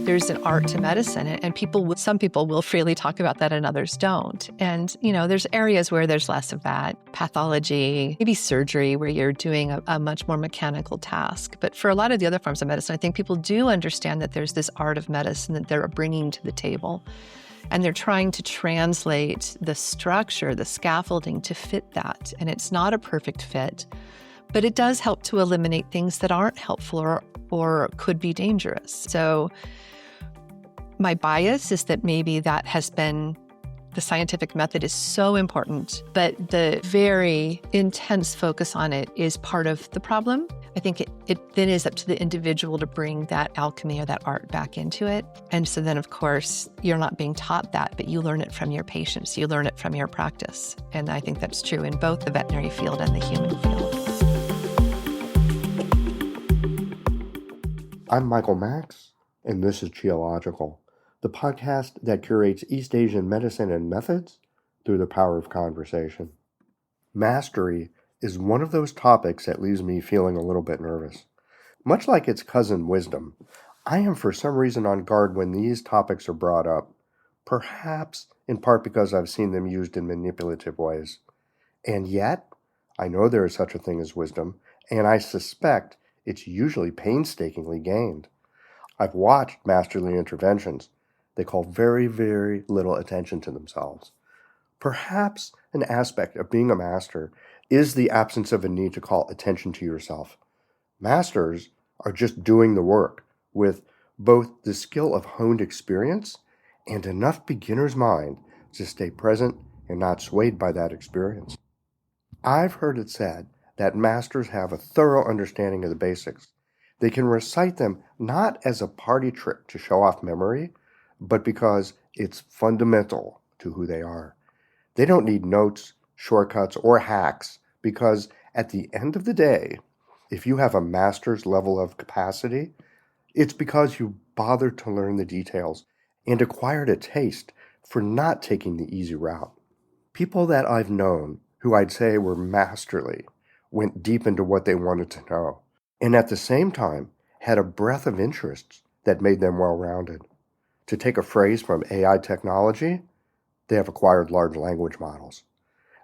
there's an art to medicine, and some people will freely talk about that and others don't. And, there's areas where there's less of that. Pathology, maybe surgery, where you're doing a much more mechanical task. But for a lot of the other forms of medicine, I think people do understand that there's this art of medicine that they're bringing to the table. And they're trying to translate the structure, the scaffolding to fit that. And it's not a perfect fit, but it does help to eliminate things that aren't helpful or could be dangerous. So my bias is that maybe that has been, the scientific method is so important, but the very intense focus on it is part of the problem. I think it then is up to the individual to bring that alchemy or that art back into it. And so then, of course, you're not being taught that, but you learn it from your patients. You learn it from your practice. And I think that's true in both the veterinary field and the human field. I'm Michael Max, and this is Geological, the podcast that curates East Asian medicine and methods through the power of conversation. Mastery is one of those topics that leaves me feeling a little bit nervous. Much like its cousin wisdom, I am for some reason on guard when these topics are brought up, perhaps in part because I've seen them used in manipulative ways. And yet, I know there is such a thing as wisdom, and I suspect it's usually painstakingly gained. I've watched masterly interventions. They call very, very little attention to themselves. Perhaps an aspect of being a master is the absence of a need to call attention to yourself. Masters are just doing the work with both the skill of honed experience and enough beginner's mind to stay present and not swayed by that experience. I've heard it said that masters have a thorough understanding of the basics. They can recite them not as a party trick to show off memory, but because it's fundamental to who they are. They don't need notes, shortcuts, or hacks, because at the end of the day, if you have a master's level of capacity, it's because you bothered to learn the details and acquired a taste for not taking the easy route. People that I've known who I'd say were masterly went deep into what they wanted to know, and at the same time had a breadth of interests that made them well-rounded. To take a phrase from AI technology, they have acquired large language models.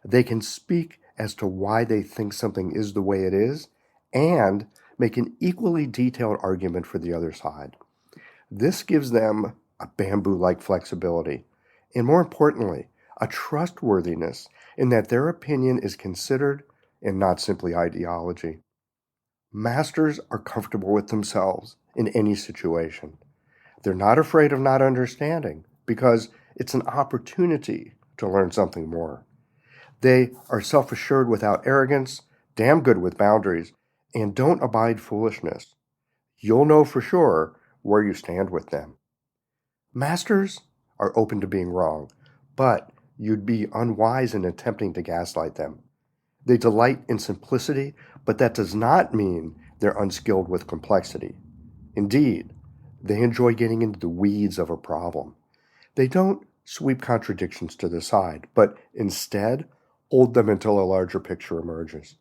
They can speak as to why they think something is the way it is and make an equally detailed argument for the other side. This gives them a bamboo-like flexibility, and more importantly, a trustworthiness in that their opinion is considered and not simply ideology. Masters are comfortable with themselves in any situation. They're not afraid of not understanding because it's an opportunity to learn something more. They are self-assured without arrogance, damn good with boundaries, and don't abide foolishness. You'll know for sure where you stand with them. Masters are open to being wrong, but you'd be unwise in attempting to gaslight them. They delight in simplicity, but that does not mean they're unskilled with complexity. Indeed, they enjoy getting into the weeds of a problem. They don't sweep contradictions to the side, but instead hold them until a larger picture emerges.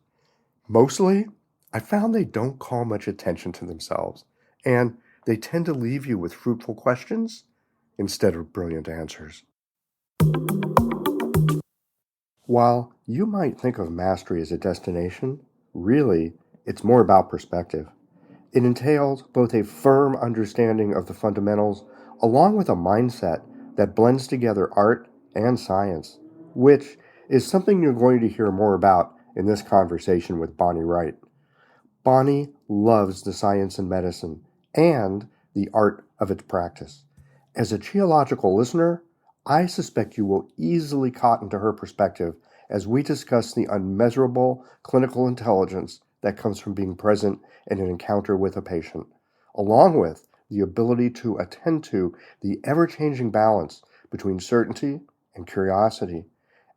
Mostly, I found they don't call much attention to themselves, and they tend to leave you with fruitful questions instead of brilliant answers. While you might think of mastery as a destination, really, it's more about perspective. It entails both a firm understanding of the fundamentals along with a mindset that blends together art and science, which is something you're going to hear more about in this conversation with Bonnie Wright. Bonnie loves the science and medicine and the art of its practice. As a geological listener, I suspect you will easily cotton to her perspective as we discuss the unmeasurable clinical intelligence that comes from being present in an encounter with a patient, along with the ability to attend to the ever-changing balance between certainty and curiosity,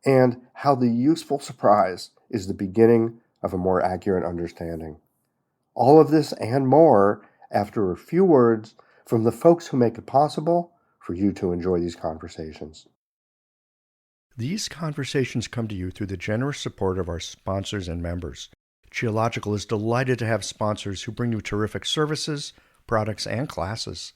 and how the useful surprise is the beginning of a more accurate understanding. All of this and more after a few words from the folks who make it possible for you to enjoy these conversations. These conversations come to you through the generous support of our sponsors and members. Geological is delighted to have sponsors who bring you terrific services, products, and classes.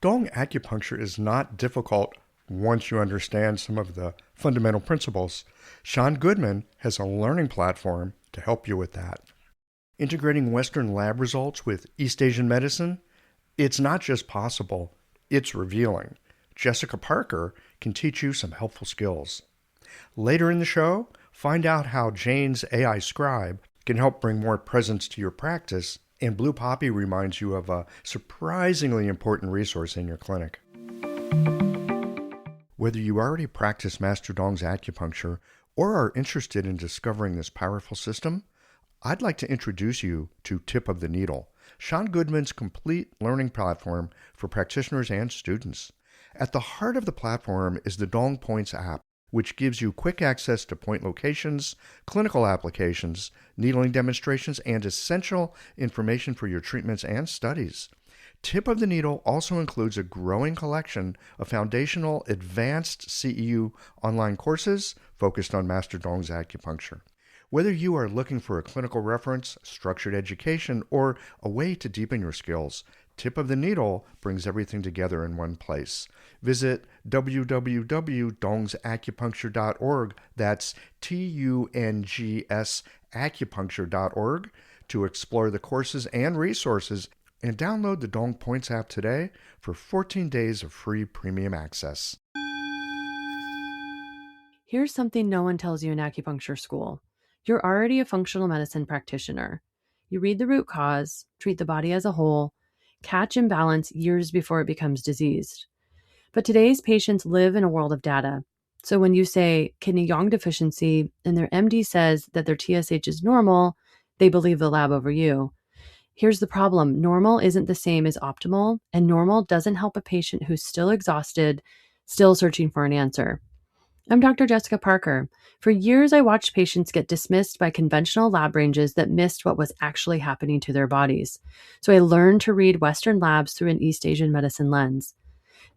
Dong acupuncture is not difficult once you understand some of the fundamental principles. Sean Goodman has a learning platform to help you with that. Integrating Western lab results with East Asian medicine, it's not just possible, it's revealing. Jessica Parker can teach you some helpful skills. Later in the show, find out how Jane's AI Scribe can help bring more presence to your practice, and Blue Poppy reminds you of a surprisingly important resource in your clinic. Whether you already practice Master Dong's acupuncture or are interested in discovering this powerful system, I'd like to introduce you to Tip of the Needle, Sean Goodman's complete learning platform for practitioners and students. At the heart of the platform is the Dong Points app, which gives you quick access to point locations, clinical applications, needling demonstrations, and essential information for your treatments and studies. Tip of the Needle also includes a growing collection of foundational advanced CEU online courses focused on Master Dong's acupuncture. Whether you are looking for a clinical reference, structured education, or a way to deepen your skills, Tip of the Needle brings everything together in one place. Visit www.dongsacupuncture.org, that's TUNGS acupuncture.org, to explore the courses and resources, and download the Dong Points app today for 14 days of free premium access. Here's something no one tells you in acupuncture school. You're already a functional medicine practitioner. You read the root cause, treat the body as a whole, catch imbalance years before it becomes diseased. But today's patients live in a world of data. So when you say kidney yang deficiency and their MD says that their TSH is normal, they believe the lab over you. Here's the problem. Normal isn't the same as optimal, and normal doesn't help a patient who's still exhausted, still searching for an answer. I'm Dr. Jessica Parker. For years, I watched patients get dismissed by conventional lab ranges that missed what was actually happening to their bodies. So I learned to read Western labs through an East Asian medicine lens.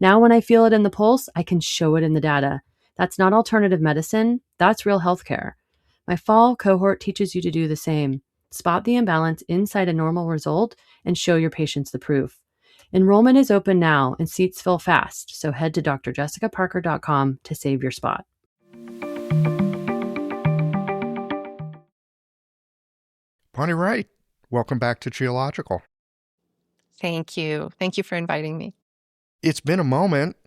Now, when I feel it in the pulse, I can show it in the data. That's not alternative medicine. That's real healthcare. My fall cohort teaches you to do the same. Spot the imbalance inside a normal result and show your patients the proof. Enrollment is open now and seats fill fast, so head to drjessicaparker.com to save your spot. Bonnie Wright, welcome back to Geological. Thank you. Thank you for inviting me. It's been a moment.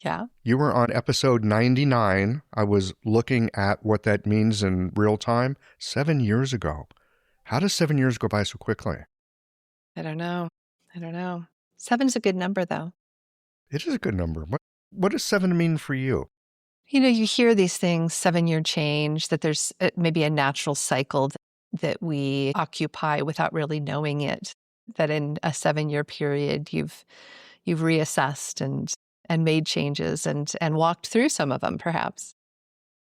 Yeah. You were on episode 99. I was looking at what that means in real time 7 years ago. How does 7 years go by so quickly? I don't know. 7's a good number, though. It is a good number. What does 7 mean for you? You know, you hear these things, 7-year change, that there's maybe a natural cycle that we occupy without really knowing it, that in a 7-year period, you've reassessed and made changes and walked through some of them, perhaps.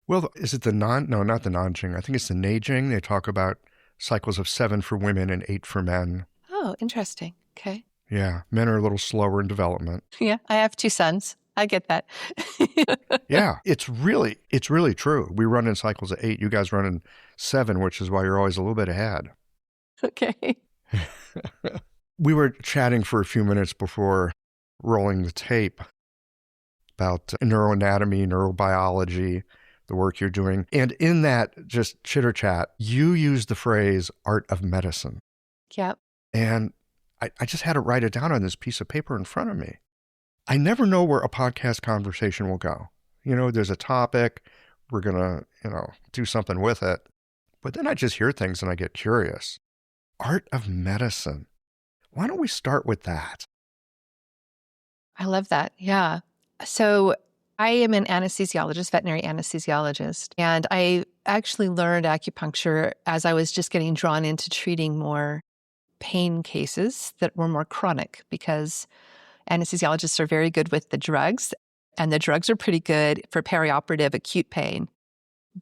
Well, is it not the Nanjing. I think it's the Neijing. They talk about cycles of 7 for women and 8 for men. Oh, interesting. Okay. Yeah, men are a little slower in development. Yeah, I have 2 sons. I get that. Yeah, it's really true. We run in cycles of 8. You guys run in 7, which is why you're always a little bit ahead. Okay. We were chatting for a few minutes before rolling the tape about neuroanatomy, neurobiology, the work you're doing. And in that just chitter chat, you used the phrase art of medicine. Yep. And I just had to write it down on this piece of paper in front of me. I never know where a podcast conversation will go. You know, there's a topic, we're going to, do something with it. But then I just hear things and I get curious. Art of medicine. Why don't we start with that? I love that. Yeah. So I am an anesthesiologist, veterinary anesthesiologist, and I actually learned acupuncture as I was just getting drawn into treating more pain cases that were more chronic, because anesthesiologists are very good with the drugs, and the drugs are pretty good for perioperative acute pain,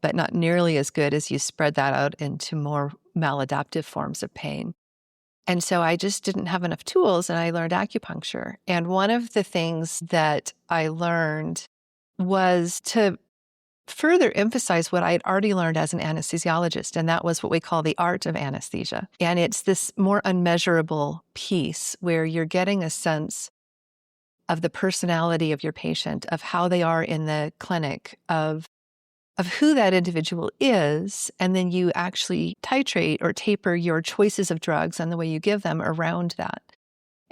but not nearly as good as you spread that out into more maladaptive forms of pain. And so I just didn't have enough tools, and I learned acupuncture. And one of the things that I learned was to further emphasize what I had already learned as an anesthesiologist, and that was what we call the art of anesthesia. And it's this more unmeasurable piece where you're getting a sense of the personality of your patient, of how they are in the clinic, of who that individual is, and then you actually titrate or taper your choices of drugs and the way you give them around that.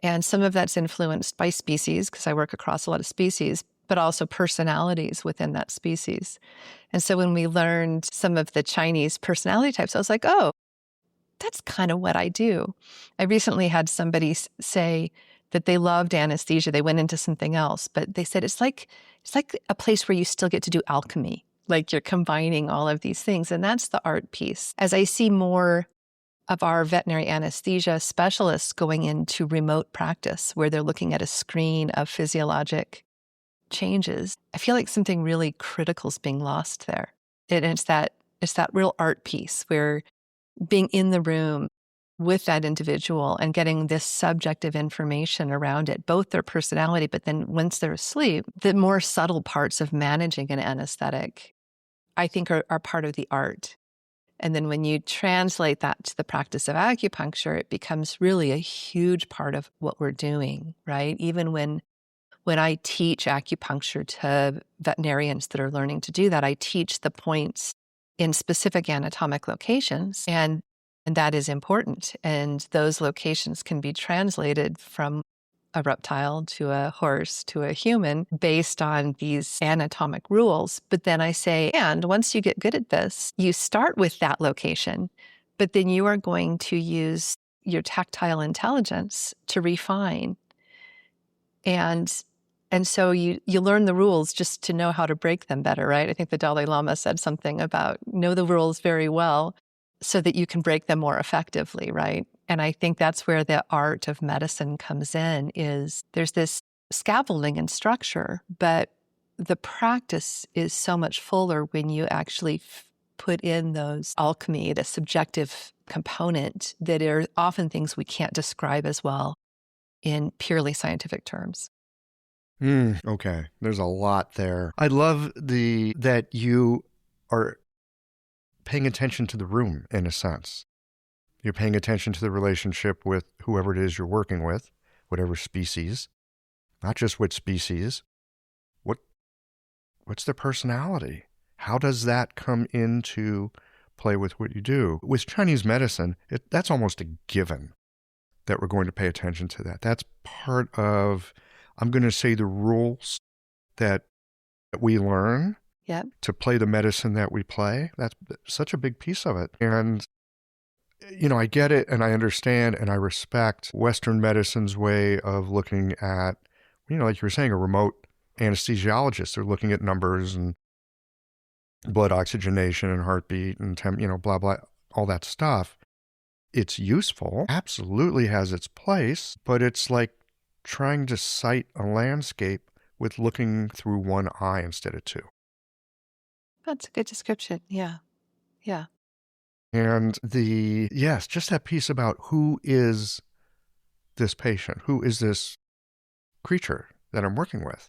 And some of that's influenced by species, because I work across a lot of species, but also personalities within that species. And so when we learned some of the Chinese personality types, I was like, oh, that's kind of what I do. I recently had somebody say that they loved anesthesia. They went into something else, but they said it's like a place where you still get to do alchemy. Like you're combining all of these things. And that's the art piece. As I see more of our veterinary anesthesia specialists going into remote practice where they're looking at a screen of physiologic changes, I feel like something really critical is being lost there. And it's that real art piece where being in the room with that individual and getting this subjective information around it, both their personality, but then once they're asleep, the more subtle parts of managing an anesthetic, I think are part of the art. And then when you translate that to the practice of acupuncture, it becomes really a huge part of what we're doing, right? Even when I teach acupuncture to veterinarians that are learning to do that, I teach the points in specific anatomic locations, and that is important. And those locations can be translated from a reptile to a horse to a human based on these anatomic rules. But then I say, and once you get good at this, you start with that location, but then you are going to use your tactile intelligence to refine. And so you learn the rules just to know how to break them better, right? I think the Dalai Lama said something about know the rules very well so that you can break them more effectively, right? And I think that's where the art of medicine comes in, is there's this scaffolding and structure, but the practice is so much fuller when you actually put in those alchemy, the subjective component that are often things we can't describe as well in purely scientific terms. Okay, there's a lot there. I love that you are paying attention to the room, in a sense. You're paying attention to the relationship with whoever it is you're working with, whatever species, not just which species. What's their personality? How does that come into play with what you do? With Chinese medicine, that's almost a given that we're going to pay attention to that. That's part of, I'm going to say, the rules that we learn to play the medicine that we play. That's such a big piece of it. And, I get it and I understand and I respect Western medicine's way of looking at, like you were saying, a remote anesthesiologist. They're looking at numbers and blood oxygenation and heartbeat and blah, blah, all that stuff. It's useful, absolutely has its place, but it's like trying to sight a landscape with looking through one eye instead of two. That's a good description. Yeah. Yeah. And just that piece about who is this patient? Who is this creature that I'm working with?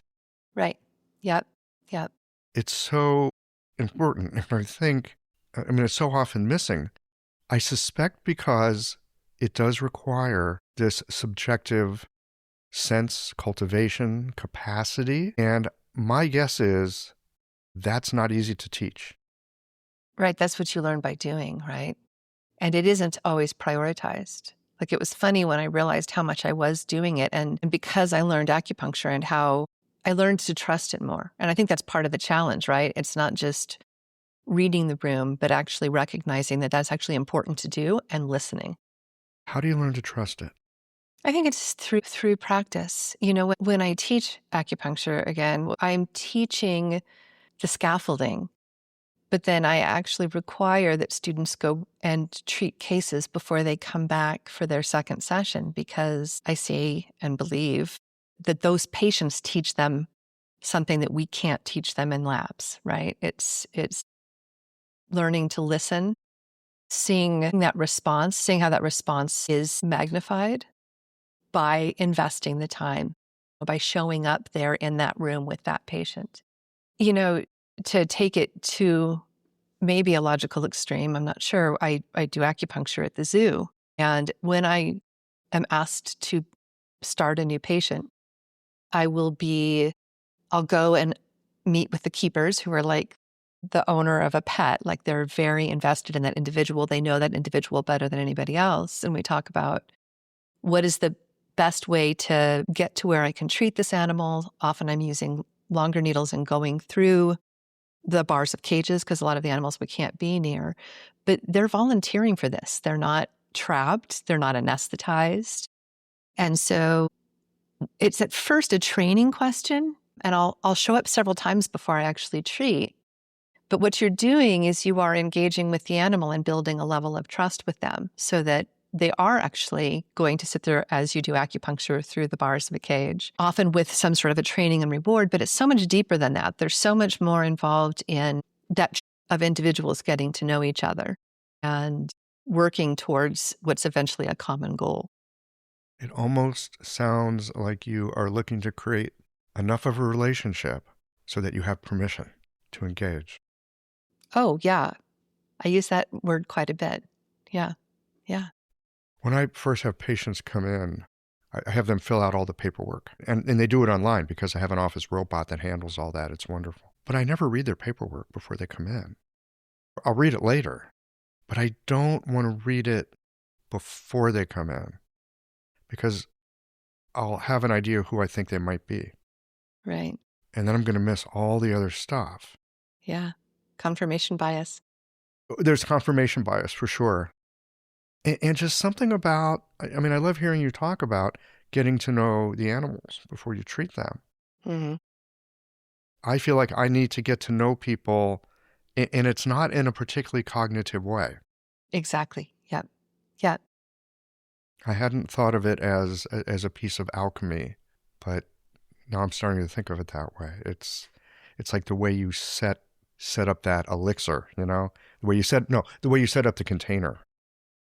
Right. Yep. Yep. It's so important. And I think, it's so often missing. I suspect because it does require this subjective sense, cultivation, capacity. And my guess is that's not easy to teach. Right. That's what you learn by doing, right? And it isn't always prioritized. Like, it was funny when I realized how much I was doing it. And because I learned acupuncture and how I learned to trust it more. And I think that's part of the challenge, right? It's not just reading the room, but actually recognizing that that's actually important to do and listening. How do you learn to trust it? I think it's through practice. When I teach acupuncture, again, I'm teaching the scaffolding, but then I actually require that students go and treat cases before they come back for their second session, because I see and believe that those patients teach them something that we can't teach them in labs, right? It's learning to listen, seeing how that response is magnified by investing the time, by showing up there in that room with that patient. To take it to maybe a logical extreme, I'm not sure, I do acupuncture at the zoo. And when I am asked to start a new patient, I'll go and meet with the keepers who are like the owner of a pet. Like they're very invested in that individual. They know that individual better than anybody else. And we talk about what is the best way to get to where I can treat this animal. Often I'm using longer needles and going through the bars of cages because a lot of the animals we can't be near. But they're volunteering for this. They're not trapped. They're not anesthetized. And so it's at first a training question, and I'll show up several times before I actually treat. But what you're doing is you are engaging with the animal and building a level of trust with them so that they are actually going to sit there as you do acupuncture through the bars of a cage, often with some sort of a training and reward. But it's so much deeper than that. There's so much more involved in that of individuals getting to know each other and working towards what's eventually a common goal. It almost sounds like you are looking to create enough of a relationship so that you have permission to engage. Oh, yeah. I use that word quite a bit. Yeah. Yeah. When I first have patients come in, I have them fill out all the paperwork. And they do it online because I have an office robot that handles all that. It's wonderful. But I never read their paperwork before they come in. I'll read it later, but I don't want to read it before they come in because I'll have an idea who I think they might be. Right. And then I'm going to miss all the other stuff. Yeah. Confirmation bias. There's confirmation bias for sure. And just something about, I mean, I love hearing you talk about getting to know the animals before you treat them. Mm-hmm. I feel like I need to get to know people, and it's not in a particularly cognitive way. Exactly. Yep. Yep. I hadn't thought of it as a piece of alchemy, but now I'm starting to think of it that way. It's like the way you set up that elixir, you know, the way you set up the container.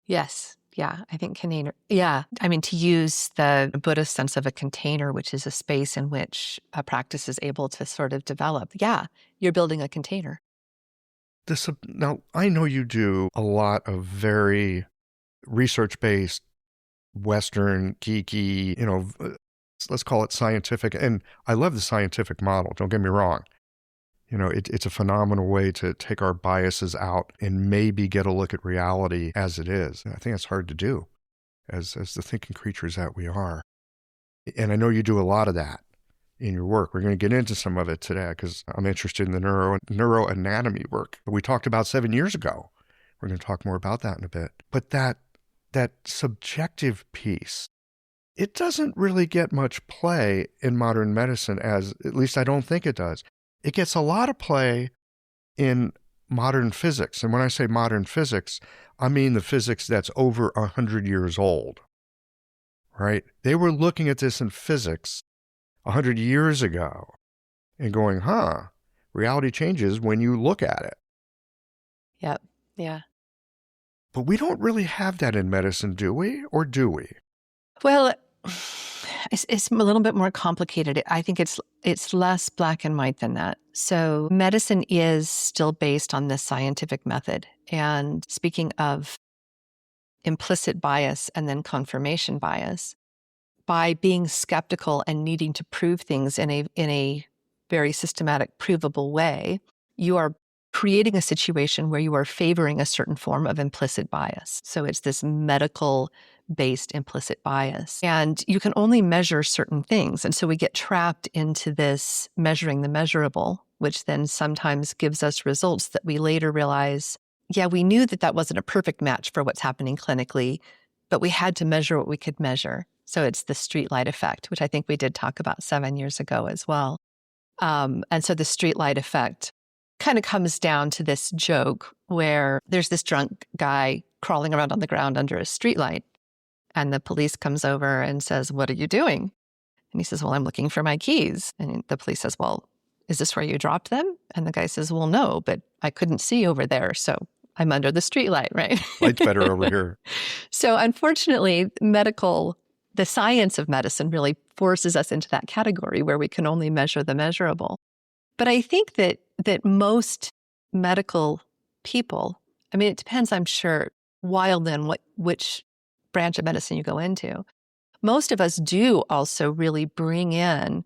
Yes. Yeah. I think container. Yeah. I mean, to use the Buddhist sense of a container, which is a space in which a practice is able to sort of develop. Yeah. You're building a container. Now, I know you do a lot of very research-based, Western, geeky, you know, let's call it scientific. And I love the scientific model. Don't get me wrong. You know, it's a phenomenal way to take our biases out and maybe get a look at reality as it is. And I think that's hard to do as the thinking creatures that we are. And I know you do a lot of that in your work. We're going to get into some of it today because I'm interested in the neuroanatomy work that we talked about 7 years ago. We're going to talk more about that in a bit. But that subjective piece, it doesn't really get much play in modern medicine, as at least I don't think it does. It gets a lot of play in modern physics. And when I say modern physics, I mean the physics that's over 100 years old, right? They were looking at this in physics 100 years ago and going, reality changes when you look at it. Yep. Yeah. But we don't really have that in medicine, do we? Or do we? Well, it's a little bit more complicated. I think it's less black and white than that. So medicine is still based on this scientific method. And speaking of implicit bias and then confirmation bias, by being skeptical and needing to prove things in a very systematic, provable way, you are creating a situation where you are favoring a certain form of implicit bias. So it's this medical-based implicit bias. And you can only measure certain things. And so we get trapped into this measuring the measurable, which then sometimes gives us results that we later realize, yeah, we knew that wasn't a perfect match for what's happening clinically, but we had to measure what we could measure. So it's the streetlight effect, which I think we did talk about 7 years ago as well. And so the streetlight effect kind of comes down to this joke where there's this drunk guy crawling around on the ground under a streetlight, and the police comes over and says, "What are you doing?" And he says, "Well, I'm looking for my keys." And the police says, "Well, is this where you dropped them?" And the guy says, "Well, no, but I couldn't see over there, so I'm under the streetlight, right?" Light's better over here. So unfortunately, the science of medicine really forces us into that category where we can only measure the measurable. But I think that most medical people, I mean, it depends, I'm sure, wildly on which branch of medicine you go into. most of us do also really bring in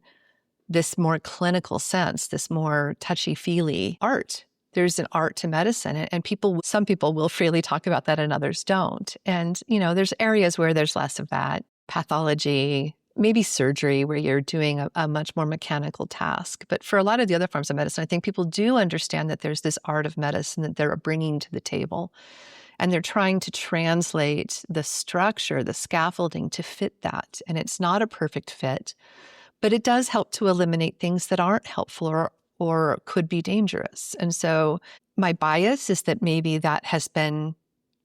this more clinical sense, this more touchy-feely art. There's an art to medicine, and some people will freely talk about that and others don't. And, there's areas where there's less of that. Pathology, maybe surgery, where you're doing a much more mechanical task. But for a lot of the other forms of medicine, I think people do understand that there's this art of medicine that they're bringing to the table. And they're trying to translate the structure, the scaffolding to fit that. And it's not a perfect fit, but it does help to eliminate things that aren't helpful or could be dangerous. And so my bias is that maybe that has been,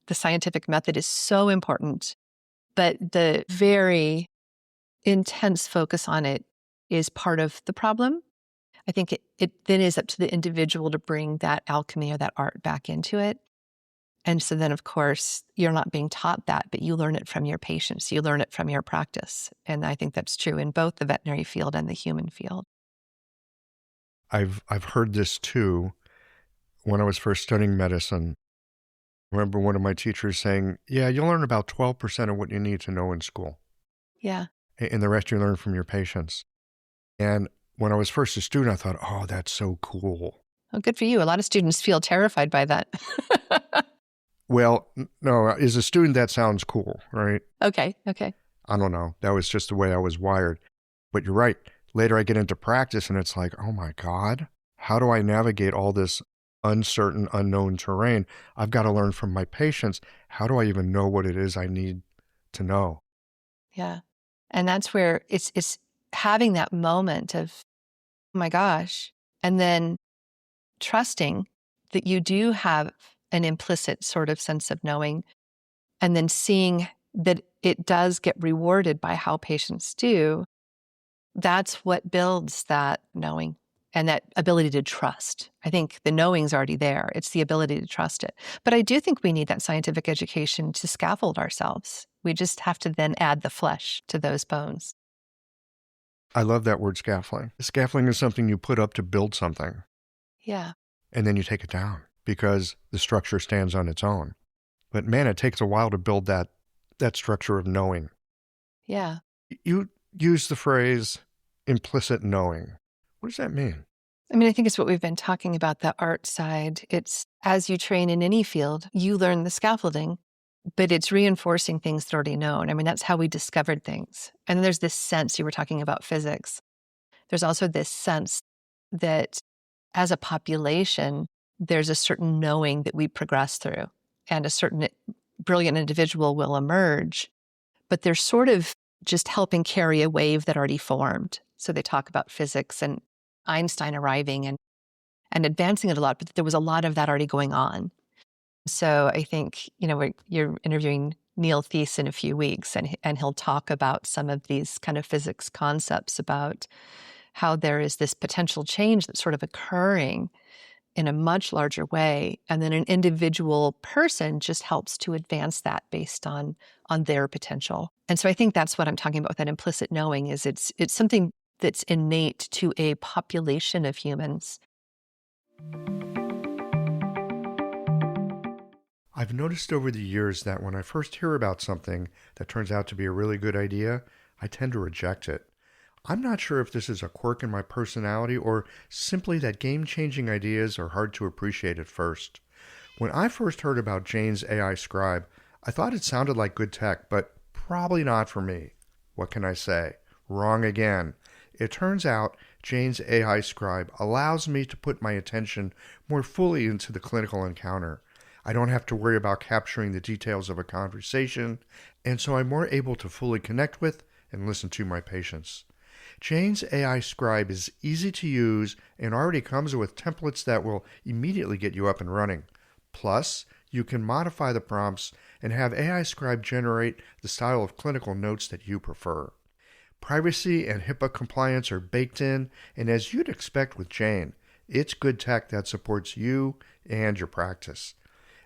the scientific method is so important, but the very intense focus on it is part of the problem. I think it then is up to the individual to bring that alchemy or that art back into it. And so then, of course, you're not being taught that, but you learn it from your patients. You learn it from your practice. And I think that's true in both the veterinary field and the human field. I've heard this too. When I was first studying medicine, I remember one of my teachers saying, yeah, you'll learn about 12% of what you need to know in school. Yeah. And the rest you learn from your patients. And when I was first a student, I thought, oh, that's so cool. Oh, good for you. A lot of students feel terrified by that. Well, no, as a student, that sounds cool, right? Okay. I don't know. That was just the way I was wired. But you're right. Later I get into practice and it's like, oh my God, how do I navigate all this uncertain, unknown terrain? I've got to learn from my patients. How do I even know what it is I need to know? Yeah. And that's where it's having that moment of, oh my gosh, and then trusting that you do have an implicit sort of sense of knowing, and then seeing that it does get rewarded by how patients do. That's what builds that knowing and that ability to trust. I think the knowing's already there. It's the ability to trust it. But I do think we need that scientific education to scaffold ourselves. We just have to then add the flesh to those bones. I love that word scaffolding. Scaffolding is something you put up to build something. Yeah. And then you take it down because the structure stands on its own. But man, it takes a while to build that structure of knowing. Yeah. You use the phrase implicit knowing. What does that mean? I mean, I think it's what we've been talking about, the art side. It's as you train in any field, you learn the scaffolding, but it's reinforcing things that are already known. I mean, that's how we discovered things. And then there's this sense, you were talking about physics. There's also this sense that as a population, there's a certain knowing that we progress through, and a certain brilliant individual will emerge, but they're sort of just helping carry a wave that already formed. So they talk about physics and Einstein arriving and advancing it a lot, but there was a lot of that already going on. So I think, you're interviewing Neil Thies in a few weeks, and he'll talk about some of these kind of physics concepts about how there is this potential change that's sort of occurring in a much larger way. And then an individual person just helps to advance that based on their potential. And so I think that's what I'm talking about with that implicit knowing is it's something that's innate to a population of humans. I've noticed over the years that when I first hear about something that turns out to be a really good idea, I tend to reject it. I'm not sure if this is a quirk in my personality or simply that game-changing ideas are hard to appreciate at first. When I first heard about Jane's AI Scribe, I thought it sounded like good tech, but probably not for me. What can I say? Wrong again. It turns out Jane's AI Scribe allows me to put my attention more fully into the clinical encounter. I don't have to worry about capturing the details of a conversation, and so I'm more able to fully connect with and listen to my patients. Jane's AI Scribe is easy to use and already comes with templates that will immediately get you up and running. Plus, you can modify the prompts and have AI Scribe generate the style of clinical notes that you prefer. Privacy and HIPAA compliance are baked in, and as you'd expect with Jane, it's good tech that supports you and your practice.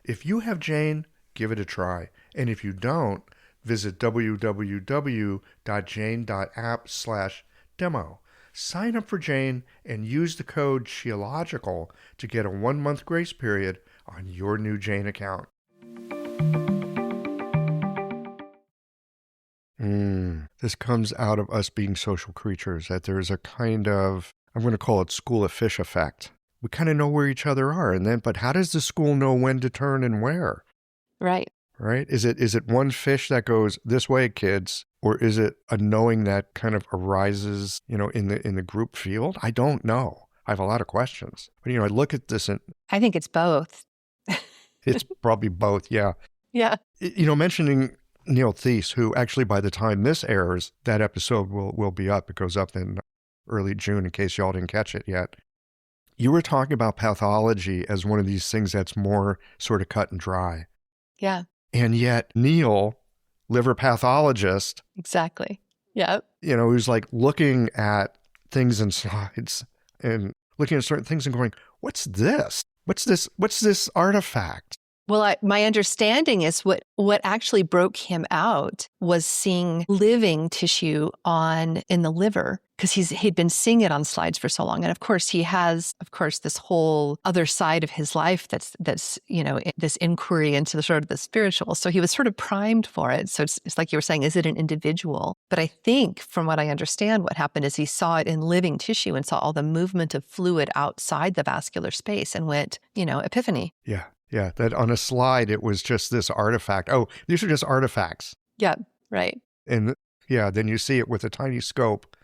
If you have Jane, give it a try, and if you don't, visit www.jane.app/demo. Sign up for Jane and use the code SHIELOGICAL to get a 1-month grace period on your new Jane account. This comes out of us being social creatures, that there's a kind of, I'm going to call it school of fish effect. We kind of know where each other are, and then, but how does the school know when to turn and where? Right. Right? Is it one fish that goes this way, kids, or is it a knowing that kind of arises, in the group field? I don't know. I have a lot of questions. But I look at this and I think it's both. it's probably both. Yeah. Yeah. Mentioning Neil Thies, who actually by the time this airs, that episode will be up. It goes up in early June in case y'all didn't catch it yet. You were talking about pathology as one of these things that's more sort of cut and dry. Yeah. And yet Neil, liver pathologist. Exactly. Yeah. Who's like looking at things in slides and looking at certain things and going, what's this? What's this artifact? Well, my understanding is what actually broke him out was seeing living tissue in the liver, because he'd been seeing it on slides for so long. And of course, he has, this whole other side of his life that's this inquiry into the sort of the spiritual. So he was sort of primed for it. So it's like you were saying, is it an individual? But I think from what I understand, what happened is he saw it in living tissue and saw all the movement of fluid outside the vascular space and went, epiphany. Yeah. Yeah, that on a slide, it was just this artifact. Oh, these are just artifacts. Yeah, right. And then you see it with a tiny scope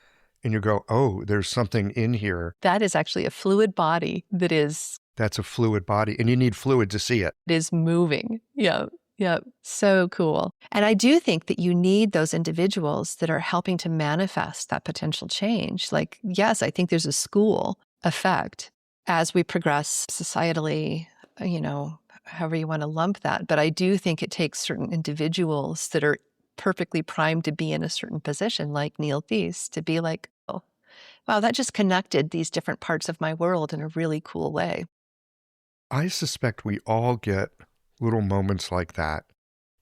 and you go, oh, there's something in here. That is actually a fluid body That's a fluid body, and you need fluid to see it. It is moving. Yeah, yeah. So cool. And I do think that you need those individuals that are helping to manifest that potential change. Like, yes, I think there's a school effect as we progress societally, however you want to lump that. But I do think it takes certain individuals that are perfectly primed to be in a certain position, like Neil Thies, to be like, oh, wow, that just connected these different parts of my world in a really cool way. I suspect we all get little moments like that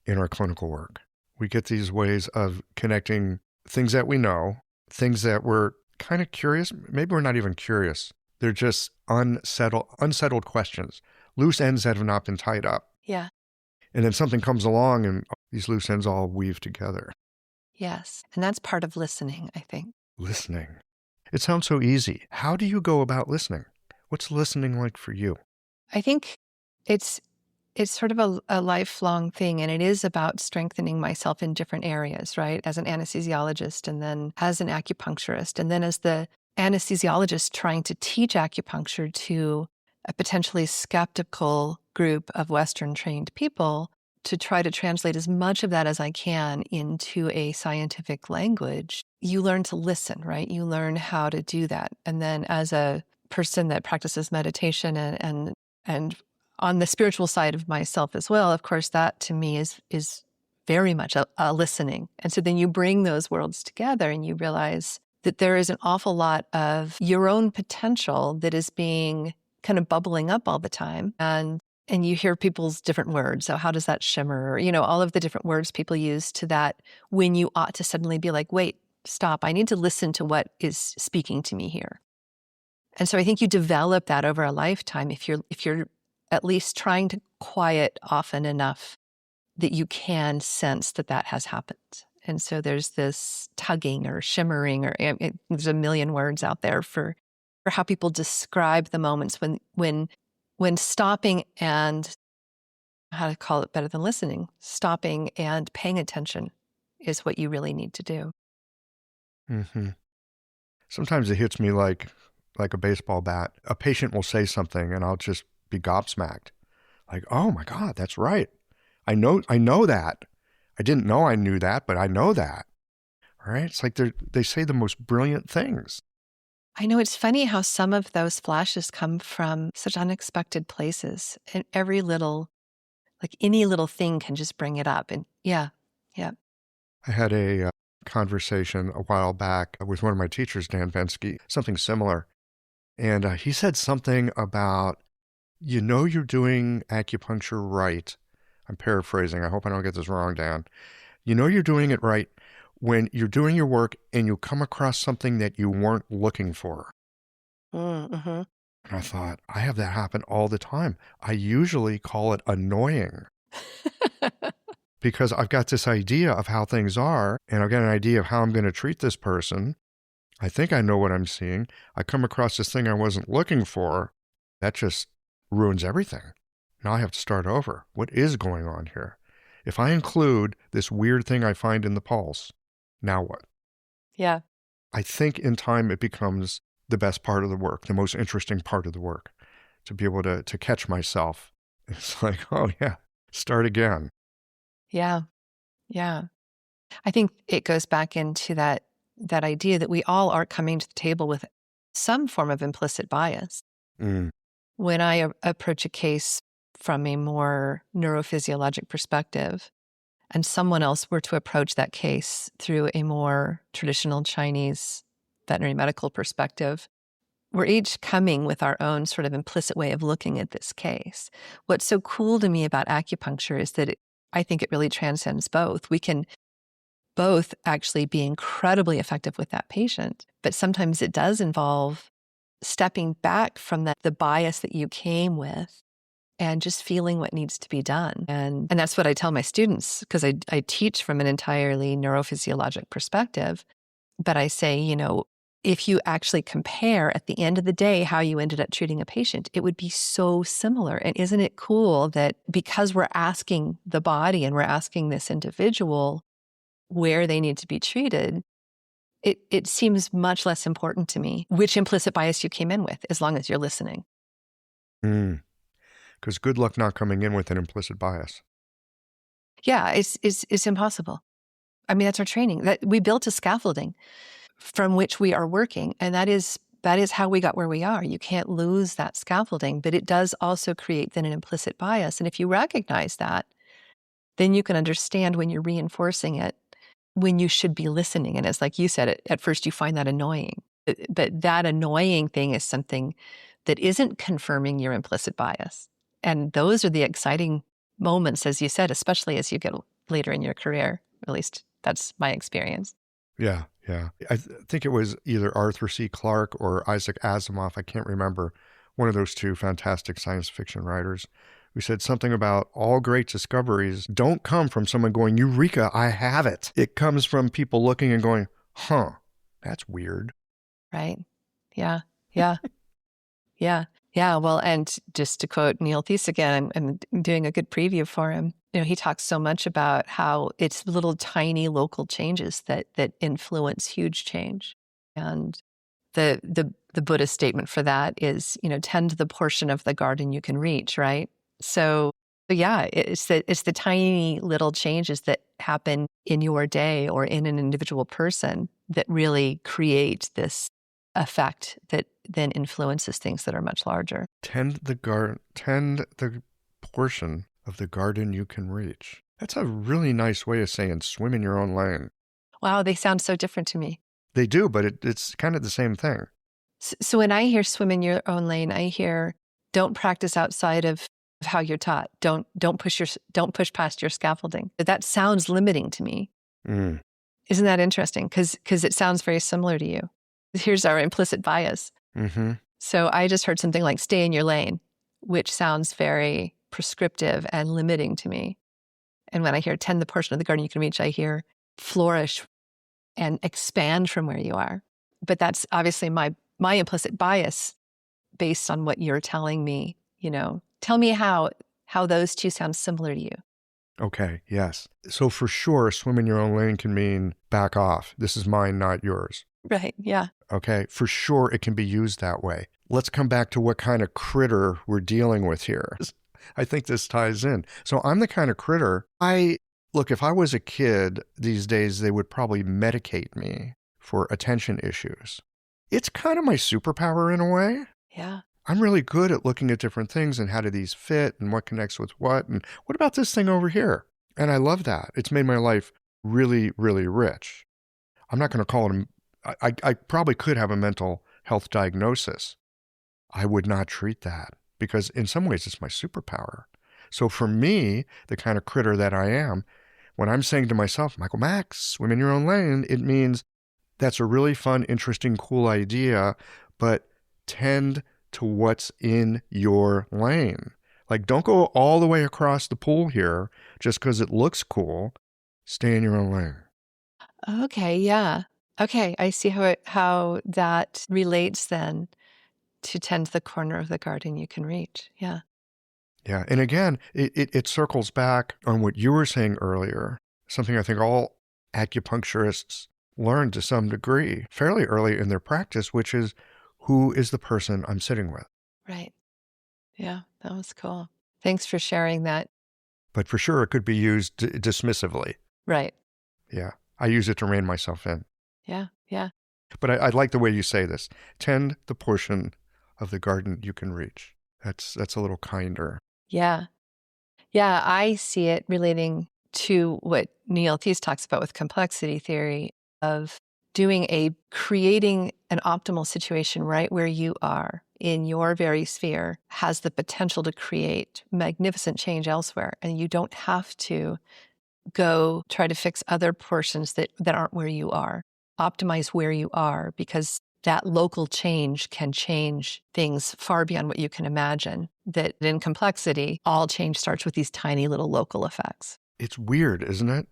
in our clinical work. We get these ways of connecting things that we know, things that we're kind of curious. Maybe we're not even curious. They're just unsettled questions. Loose ends that have not been tied up. Yeah. And then something comes along and these loose ends all weave together. Yes. And that's part of listening, I think. Listening. It sounds so easy. How do you go about listening? What's listening like for you? I think it's sort of a lifelong thing, and it is about strengthening myself in different areas, right? As an anesthesiologist, and then as an acupuncturist, and then as the anesthesiologist trying to teach acupuncture to a potentially skeptical group of Western trained people, to try to translate as much of that as I can into a scientific language. You learn to listen, right? You learn how to do that. And then as a person that practices meditation and on the spiritual side of myself as well, of course, that to me is very much a listening. And so then you bring those worlds together and you realize that there is an awful lot of your own potential that is being kind of bubbling up all the time. And you hear people's different words. So how does that shimmer? All of the different words people use to that, when you ought to suddenly be like, wait, stop. I need to listen to what is speaking to me here. And so I think you develop that over a lifetime if you're at least trying to quiet often enough that you can sense that has happened. And so there's this tugging or shimmering, or there's a million words out there for how people describe the moments when stopping and, how to call it better than listening, stopping and paying attention is what you really need to do. Mm-hmm. Sometimes it hits me like a baseball bat. A patient will say something and I'll just be gobsmacked. Like, oh my God, that's right. I know that. I didn't know I knew that, but I know that. Right? It's like they say the most brilliant things. I know, it's funny how some of those flashes come from such unexpected places, and any little thing can just bring it up. And yeah. I had a conversation a while back with one of my teachers, Dan Bensky, something similar. And he said something about, you're doing acupuncture right. I'm paraphrasing. I hope I don't get this wrong, Dan. You're doing it right when you're doing your work and you come across something that you weren't looking for. Mm-hmm. And I thought, I have that happen all the time. I usually call it annoying. because I've got this idea of how things are, and I've got an idea of how I'm going to treat this person. I think I know what I'm seeing. I come across this thing I wasn't looking for. That just ruins everything. Now I have to start over. What is going on here? If I include this weird thing I find in the pulse, now what? Yeah. I think in time it becomes the best part of the work, the most interesting part of the work, to be able to catch myself. It's like, oh yeah, start again. Yeah. Yeah. I think it goes back into that idea that we all are coming to the table with some form of implicit bias. Mm. When I approach a case from a more neurophysiologic perspective, and someone else were to approach that case through a more traditional Chinese veterinary medical perspective, we're each coming with our own sort of implicit way of looking at this case. What's so cool to me about acupuncture is that I think it really transcends both. We can both actually be incredibly effective with that patient, but sometimes it does involve stepping back from the bias that you came with and just feeling what needs to be done. And that's what I tell my students, because I teach from an entirely neurophysiologic perspective. But I say, if you actually compare at the end of the day how you ended up treating a patient, it would be so similar. And isn't it cool that because we're asking the body and we're asking this individual where they need to be treated, it seems much less important to me which implicit bias you came in with, as long as you're listening. Because good luck not coming in with an implicit bias. Yeah, it's impossible. I mean, that's our training. That we built a scaffolding from which we are working, and that is how we got where we are. You can't lose that scaffolding, but it does also create then an implicit bias. And if you recognize that, then you can understand when you're reinforcing it, when you should be listening. And it's like you said, at first you find that annoying, but that annoying thing is something that isn't confirming your implicit bias. And those are the exciting moments, as you said, especially as you get later in your career. At least that's my experience. Yeah. I think it was either Arthur C. Clarke or Isaac Asimov. I can't remember. One of those two fantastic science fiction writers who said something about all great discoveries don't come from someone going, Eureka, I have it. It comes from people looking and going, huh, that's weird. Right. Yeah. Well, and just to quote Neil Thies again, I'm doing a good preview for him. He talks so much about how it's little tiny local changes that influence huge change. And the Buddhist statement for that is, tend to the portion of the garden you can reach, right? So yeah, it's the tiny little changes that happen in your day or in an individual person that really create this effect that then influences things that are much larger. Tend the portion of the garden you can reach. That's a really nice way of saying swim in your own lane. Wow, they sound so different to me. They do, but it's kind of the same thing. So when I hear swim in your own lane, I hear don't practice outside of how you're taught. Don't push past your scaffolding. That sounds limiting to me. Mm. Isn't that interesting? Because it sounds very similar to you. Here's our implicit bias. Mm-hmm. So I just heard something like stay in your lane, which sounds very prescriptive and limiting to me. And when I hear tend the portion of the garden you can reach, I hear flourish and expand from where you are. But that's obviously my implicit bias based on what you're telling me. Tell me how those two sound similar to you. Okay, yes. So for sure, swim in your own lane can mean back off. This is mine, not yours. Right, yeah. Okay, for sure it can be used that way. Let's come back to what kind of critter we're dealing with here. I think this ties in. So I'm the kind of critter, look, if I was a kid these days, they would probably medicate me for attention issues. It's kind of my superpower in a way. Yeah. I'm really good at looking at different things and how do these fit and what connects with what and what about this thing over here? And I love that. It's made my life really, really rich. I'm not going to call it I probably could have a mental health diagnosis. I would not treat that because in some ways it's my superpower. So for me, the kind of critter that I am, when I'm saying to myself, Michael Max, swim in your own lane, it means that's a really fun, interesting, cool idea, but tend to what's in your lane. Like, don't go all the way across the pool here just because it looks cool. Stay in your own lane. Okay, yeah. Okay, I see how that relates then to tend to the corner of the garden you can reach. Yeah. Yeah. And again, it circles back on what you were saying earlier, something I think all acupuncturists learn to some degree fairly early in their practice, which is, who is the person I'm sitting with? Right. Yeah, that was cool. Thanks for sharing that. But for sure, it could be used dismissively. Right. Yeah. I use it to rein myself in. Yeah. Yeah. But I like the way you say this. Tend the portion of the garden you can reach. That's a little kinder. Yeah. Yeah. I see it relating to what Neil Thies talks about with complexity theory of creating an optimal situation right where you are in your very sphere has the potential to create magnificent change elsewhere. And you don't have to go try to fix other portions that aren't where you are. Optimize where you are, because that local change can change things far beyond what you can imagine. That in complexity, all change starts with these tiny little local effects. It's weird, isn't it?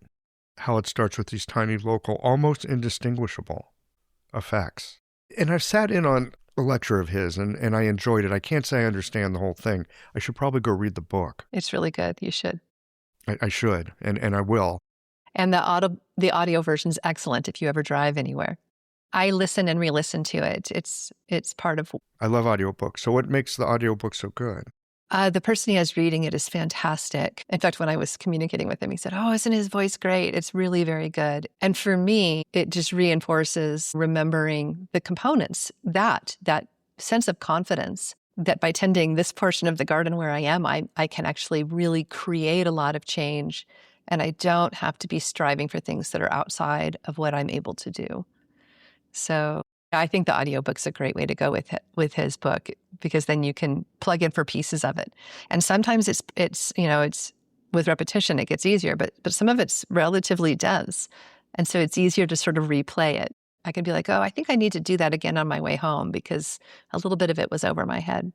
How it starts with these tiny local, almost indistinguishable effects. And I've sat in on a lecture of his and I enjoyed it. I can't say I understand the whole thing. I should probably go read the book. It's really good. You should. I should, and I will. And the audio version's excellent if you ever drive anywhere. I listen and re-listen to it. It's part of... I love audiobooks. So what makes the audiobook so good? The person he has reading it is fantastic. In fact, when I was communicating with him, he said, "Oh, isn't his voice great? It's really very good." And for me, it just reinforces remembering the components, that sense of confidence that by tending this portion of the garden where I am, I can actually really create a lot of change. And I don't have to be striving for things that are outside of what I'm able to do. So I think the audiobook's a great way to go with his book, because then you can plug in for pieces of it. And sometimes it's with repetition, it gets easier, but some of it's relatively dense. And so it's easier to sort of replay it. I can be like, oh, I think I need to do that again on my way home because a little bit of it was over my head.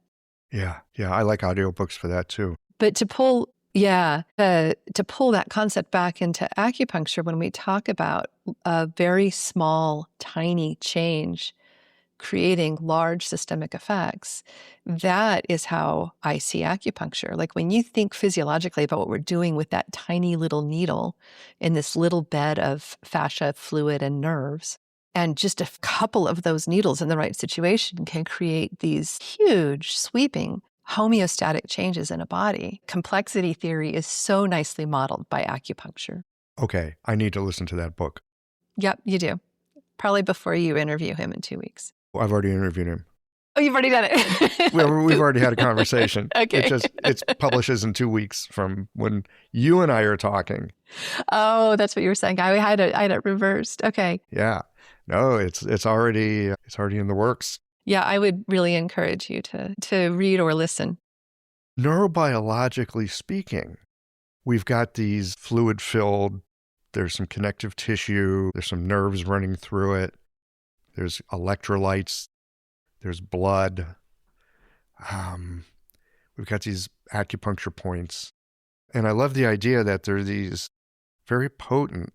Yeah. I like audiobooks for that too. But to pull that concept back into acupuncture, when we talk about a very small, tiny change creating large systemic effects, that is how I see acupuncture. Like when you think physiologically about what we're doing with that tiny little needle in this little bed of fascia, fluid, and nerves, and just a couple of those needles in the right situation can create these huge, sweeping homeostatic changes in a body. Complexity theory is so nicely modeled by acupuncture. Okay, I need to listen to that book. Yep, you do. Probably before you interview him in 2 weeks. I've already interviewed him. Oh, you've already done it. We've already had a conversation. Okay. It publishes in 2 weeks from when you and I are talking. Oh, that's what you were saying. I had it reversed. Okay. Yeah. No, it's already in the works. Yeah, I would really encourage you to read or listen. Neurobiologically speaking, we've got these fluid-filled, there's some connective tissue, there's some nerves running through it, there's electrolytes, there's blood. We've got these acupuncture points. And I love the idea that there are these very potent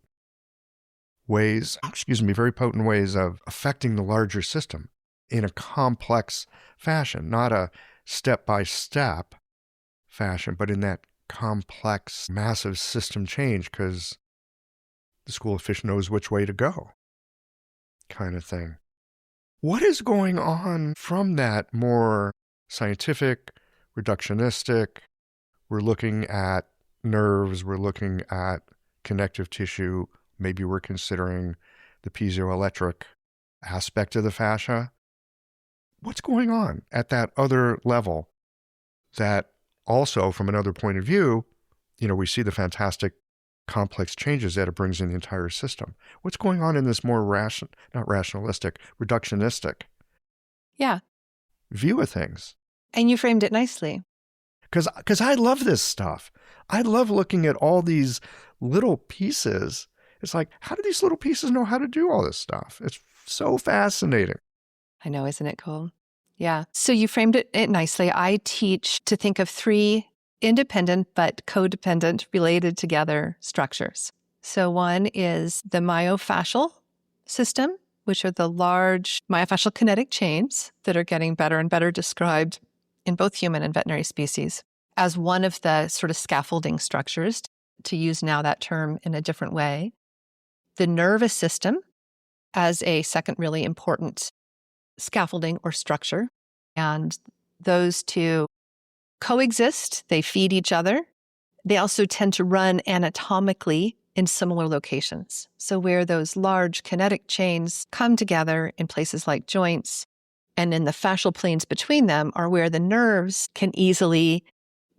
ways of affecting the larger system in a complex fashion, not a step-by-step fashion, but in that complex, massive system change, because the school of fish knows which way to go, kind of thing. What is going on from that more scientific, reductionistic, we're looking at nerves, we're looking at connective tissue, maybe we're considering the piezoelectric aspect of the fascia? What's going on at that other level that also, from another point of view, we see the fantastic complex changes that it brings in the entire system. What's going on in this more not rationalistic, reductionistic view of things? And you framed it nicely. Because I love this stuff. I love looking at all these little pieces. It's like, how do these little pieces know how to do all this stuff? It's so fascinating. I know, isn't it cool? Yeah. So you framed it nicely. I teach to think of 3 independent but codependent, related together structures. So one is the myofascial system, which are the large myofascial kinetic chains that are getting better and better described in both human and veterinary species as one of the sort of scaffolding structures, to use now that term in a different way. The nervous system as a second really important scaffolding or structure. And those two coexist, they feed each other. They also tend to run anatomically in similar locations. So where those large kinetic chains come together in places like joints, and in the fascial planes between them are where the nerves can easily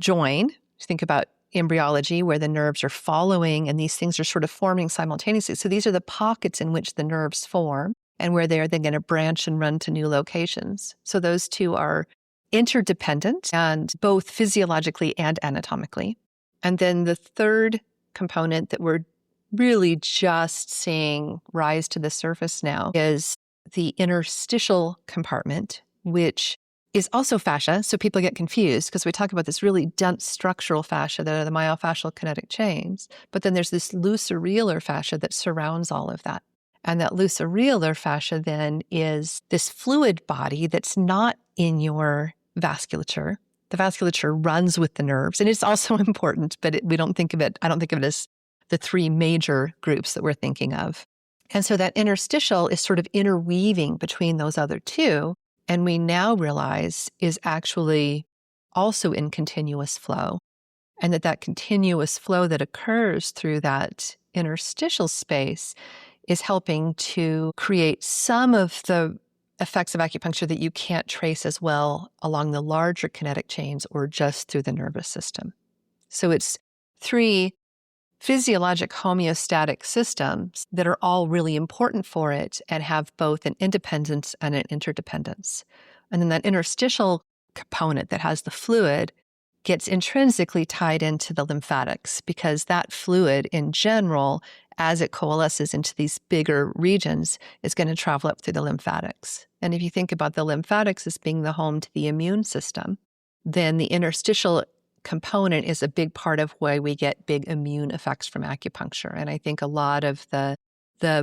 join. Think about embryology, where the nerves are following and these things are sort of forming simultaneously. So these are the pockets in which the nerves form and where they're then going to branch and run to new locations. So those two are interdependent, and both physiologically and anatomically. And then the third component that we're really just seeing rise to the surface now is the interstitial compartment, which is also fascia. So people get confused because we talk about this really dense structural fascia that are the myofascial kinetic chains. But then there's this loose areolar fascia that surrounds all of that. And that loose areolar fascia then is this fluid body that's not in your vasculature. The vasculature runs with the nerves, and it's also important, but I don't think of it as the three major groups that we're thinking of. And so that interstitial is sort of interweaving between those other two, and we now realize is actually also in continuous flow, and that continuous flow that occurs through that interstitial space is helping to create some of the effects of acupuncture that you can't trace as well along the larger kinetic chains or just through the nervous system. So it's three physiologic homeostatic systems that are all really important for it and have both an independence and an interdependence. And then that interstitial component that has the fluid gets intrinsically tied into the lymphatics, because that fluid in general, as it coalesces into these bigger regions, is going to travel up through the lymphatics. And if you think about the lymphatics as being the home to the immune system, then the interstitial component is a big part of why we get big immune effects from acupuncture. And I think a lot of the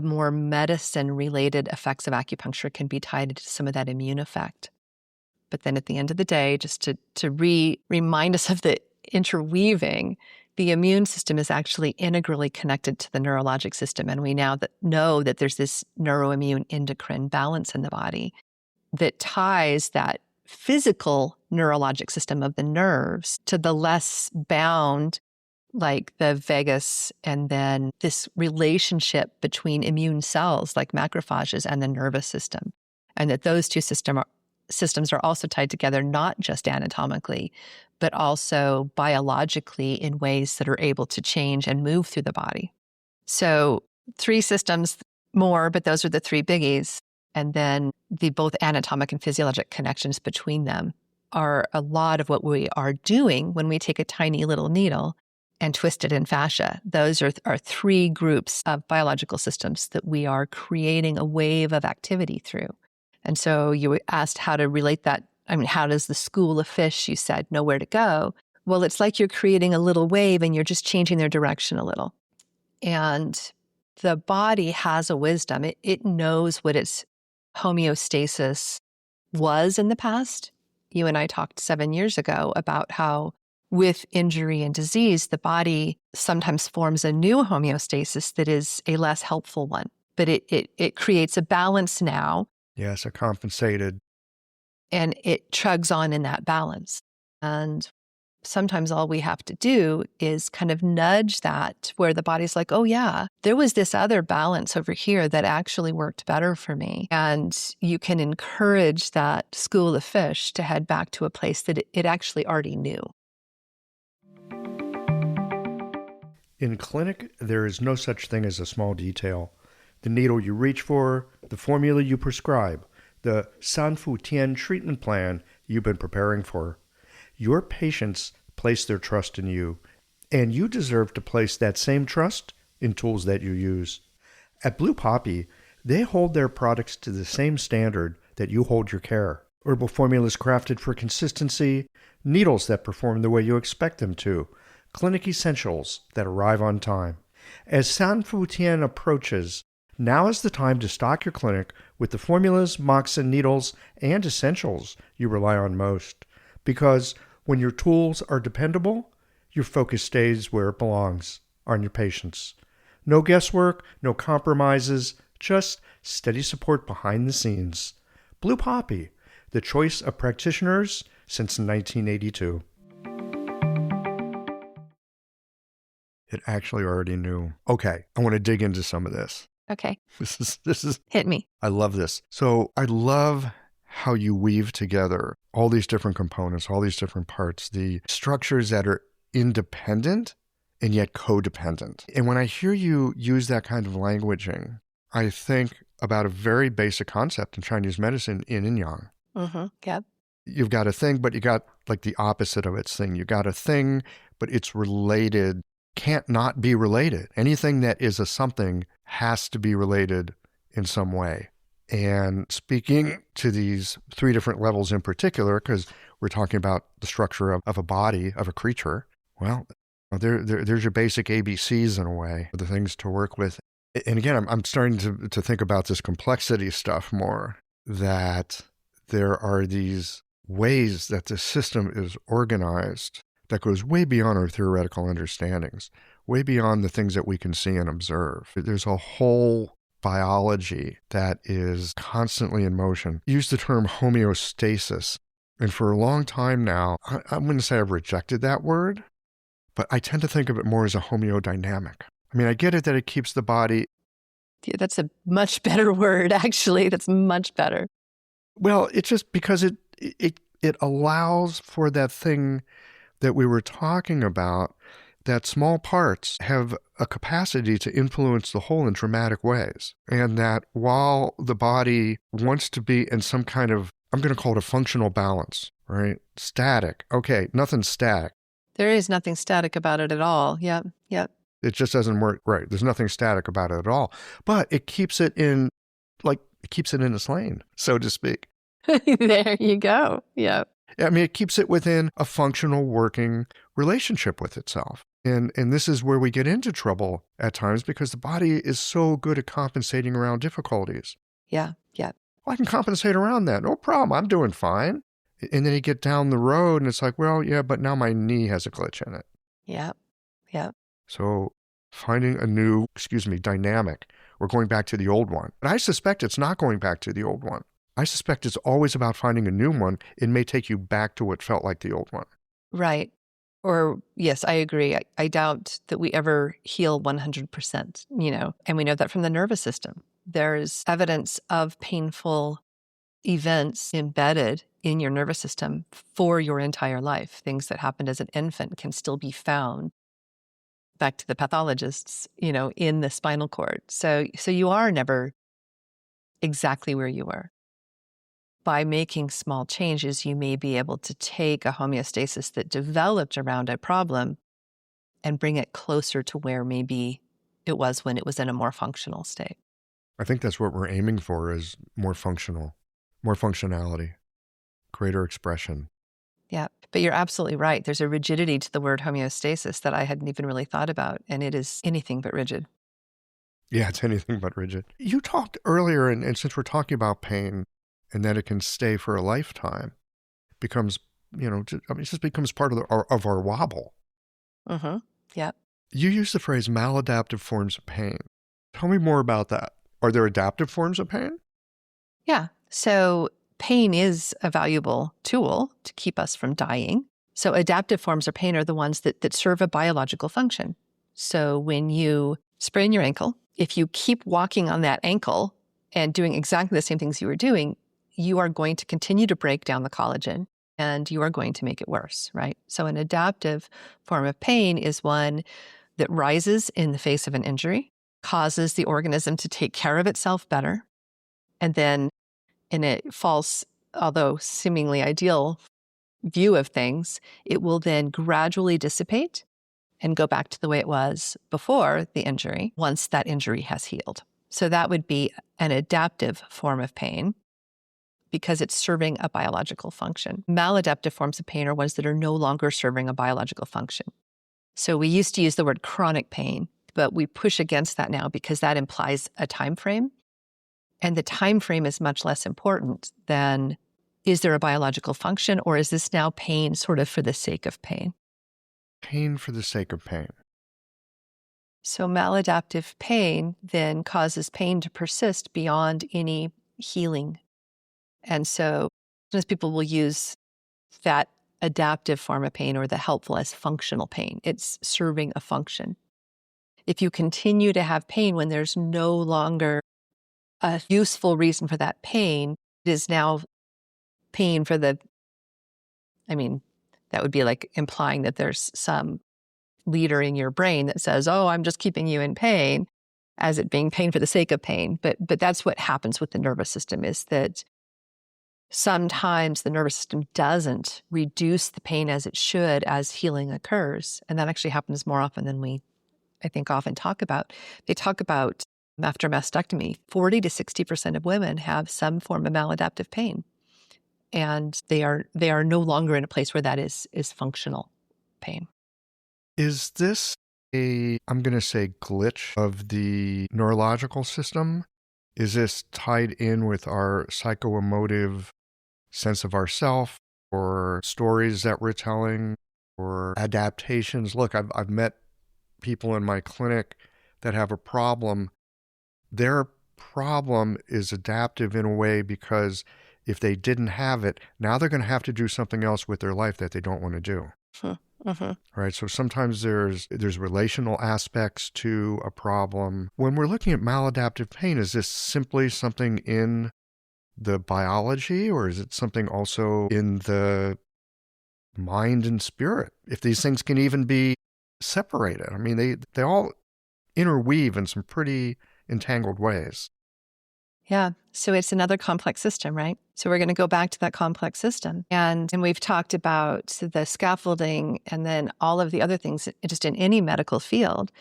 more medicine-related effects of acupuncture can be tied to some of that immune effect. But then at the end of the day, just to remind us of the interweaving, the immune system is actually integrally connected to the neurologic system. And we now know that there's this neuroimmune endocrine balance in the body that ties that physical neurologic system of the nerves to the less bound, like the vagus, and then this relationship between immune cells like macrophages and the nervous system. And that those two systems are also tied together, not just anatomically, but also biologically in ways that are able to change and move through the body. So 3 systems more, but those are the 3 biggies. And then the both anatomic and physiologic connections between them are a lot of what we are doing when we take a tiny little needle and twist it in fascia. Those are 3 groups of biological systems that we are creating a wave of activity through. And so you asked how to relate that. I mean, how does the school of fish, you said, know where to go? Well, it's like you're creating a little wave and you're just changing their direction a little. And the body has a wisdom. It knows what its homeostasis was in the past. You and I talked 7 years ago about how with injury and disease, the body sometimes forms a new homeostasis that is a less helpful one. But it creates a balance now. Yes, a compensated. And it chugs on in that balance. And sometimes all we have to do is kind of nudge that where the body's like, oh yeah, there was this other balance over here that actually worked better for me. And you can encourage that school of fish to head back to a place that it actually already knew. In clinic, there is no such thing as a small detail. The needle you reach for, the formula you prescribe, the Sanfu Tian treatment plan you've been preparing for. Your patients place their trust in you, and you deserve to place that same trust in tools that you use. At Blue Poppy, they hold their products to the same standard that you hold your care. herbal formulas crafted for consistency, needles that perform the way you expect them to, clinic essentials that arrive on time. As San Fu Tian approaches, now is the time to stock your clinic with the formulas, moxin needles, and essentials you rely on most. Because when your tools are dependable, your focus stays where it belongs, on your patients. No guesswork, no compromises, just steady support behind the scenes. Blue Poppy, the choice of practitioners since 1982. It actually already knew. Okay, I want to dig into some of this. Okay. This is Hit me. I love this. So I love how you weave together all these different components, all these different parts, the structures that are independent and yet codependent. And when I hear you use that kind of languaging, I think about a very basic concept in Chinese medicine, yin and yang. Mm-hmm. Yep. You've got a thing, but you got like the opposite of its thing. You got a thing, but it's related, can't not be related. Anything that is a something has to be related in some way. And speaking to these three different levels in particular, because we're talking about the structure of a body, of a creature, well, there's your basic ABCs in a way, the things to work with. And again, I'm starting to think about this complexity stuff more, that there are these ways that the system is organized that goes way beyond our theoretical understandings, way beyond the things that we can see and observe. There's a whole biology that is constantly in motion. Use the term homeostasis. And for a long time now, I'm going to say I've rejected that word, but I tend to think of it more as a homeodynamic. I mean, I get it that it keeps the body. Yeah, that's a much better word, actually. That's much better. Well, it's just because it allows for that thing that we were talking about, that small parts have a capacity to influence the whole in dramatic ways. And that while the body wants to be in some kind of, I'm going to call it a functional balance, right? Static. Okay, nothing's static. There is nothing static about it at all. Yep, yep. It just doesn't work right. There's nothing static about it at all. But it keeps it in, like, it keeps it in its lane, so to speak. There you go. Yep. I mean, it keeps it within a functional working relationship with itself. And this is where we get into trouble at times, because the body is so good at compensating around difficulties. Yeah, yeah. Well, I can compensate around that. No problem. I'm doing fine. And then you get down the road and it's like, well, yeah, but now my knee has a glitch in it. Yep, yep. So finding a new, dynamic, or going back to the old one. But I suspect it's not going back to the old one. I suspect it's always about finding a new one. It may take you back to what felt like the old one. Right. Or, yes, I agree. I doubt that we ever heal 100%, and we know that from the nervous system. There's evidence of painful events embedded in your nervous system for your entire life. Things that happened as an infant can still be found, back to the pathologists, in the spinal cord. So you are never exactly where you were. By making small changes, you may be able to take a homeostasis that developed around a problem and bring it closer to where maybe it was when it was in a more functional state. I think that's what we're aiming for, is more functionality, greater expression. Yeah, but you're absolutely right. There's a rigidity to the word homeostasis that I hadn't even really thought about, and it is anything but rigid. Yeah, it's anything but rigid. You talked earlier, and since we're talking about pain, and that it can stay for a lifetime, becomes, it just becomes part of our wobble. Mm-hmm. Yeah. You use the phrase maladaptive forms of pain. Tell me more about that. Are there adaptive forms of pain? Yeah. So pain is a valuable tool to keep us from dying. So adaptive forms of pain are the ones that serve a biological function. So when you sprain your ankle, if you keep walking on that ankle and doing exactly the same things you were doing, you are going to continue to break down the collagen and you are going to make it worse, right? So an adaptive form of pain is one that rises in the face of an injury, causes the organism to take care of itself better, and then in a false, although seemingly ideal view of things, it will then gradually dissipate and go back to the way it was before the injury, once that injury has healed. So that would be an adaptive form of pain. because it's serving a biological function. Maladaptive forms of pain are ones that are no longer serving a biological function. So we used to use the word chronic pain, but we push against that now because that implies a time frame. And the time frame is much less important than, is there a biological function, or is this now pain sort of for the sake of pain? Pain for the sake of pain. So maladaptive pain then causes pain to persist beyond any healing. And so sometimes people will use that adaptive form of pain or the helpful as functional pain. It's serving a function. If you continue to have pain when there's no longer a useful reason for that pain, it is now pain for that would be like implying that there's some leader in your brain that says, oh, I'm just keeping you in pain, as it being pain for the sake of pain. But that's what happens with the nervous system, is that sometimes the nervous system doesn't reduce the pain as it should as healing occurs. And that actually happens more often than we, I think, often talk about. They talk about after mastectomy, 40 to 60% of women have some form of maladaptive pain. And they are no longer in a place where that is functional pain. Is this I'm going to say, glitch of the neurological system? Is this tied in with our psychoemotive sense of ourself, or stories that we're telling, or adaptations? Look, I've met people in my clinic that have a problem. Their problem is adaptive in a way because if they didn't have it, now they're going to have to do something else with their life that they don't want to do. Mm-hmm. Right? So sometimes there's relational aspects to a problem. When we're looking at maladaptive pain, is this simply something in the biology, or is it something also in the mind and spirit? If these things can even be separated. I mean, they all interweave in some pretty entangled ways. Yeah. So it's another complex system, right? So we're going to go back to that complex system. And we've talked about the scaffolding and then all of the other things just in any medical field.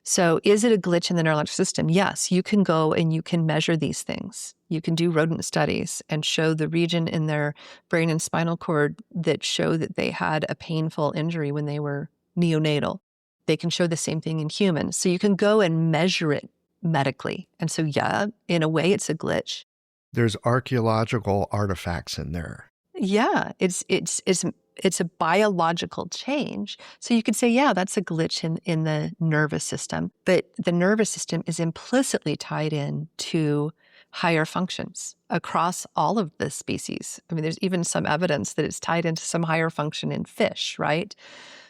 So is it a glitch in the neurological system? Yes, you can go and you can measure these things. You can do rodent studies and show the region in their brain and spinal cord that show that they had a painful injury when they were neonatal. They can show the same thing in humans. So you can go and measure it medically. And so, yeah, in a way, it's a glitch. There's archaeological artifacts in there. Yeah, it's a biological change. So you could say, yeah, that's a glitch in the nervous system. But the nervous system is implicitly tied in to higher functions across all of the species. I mean, there's even some evidence that it's tied into some higher function in fish, right?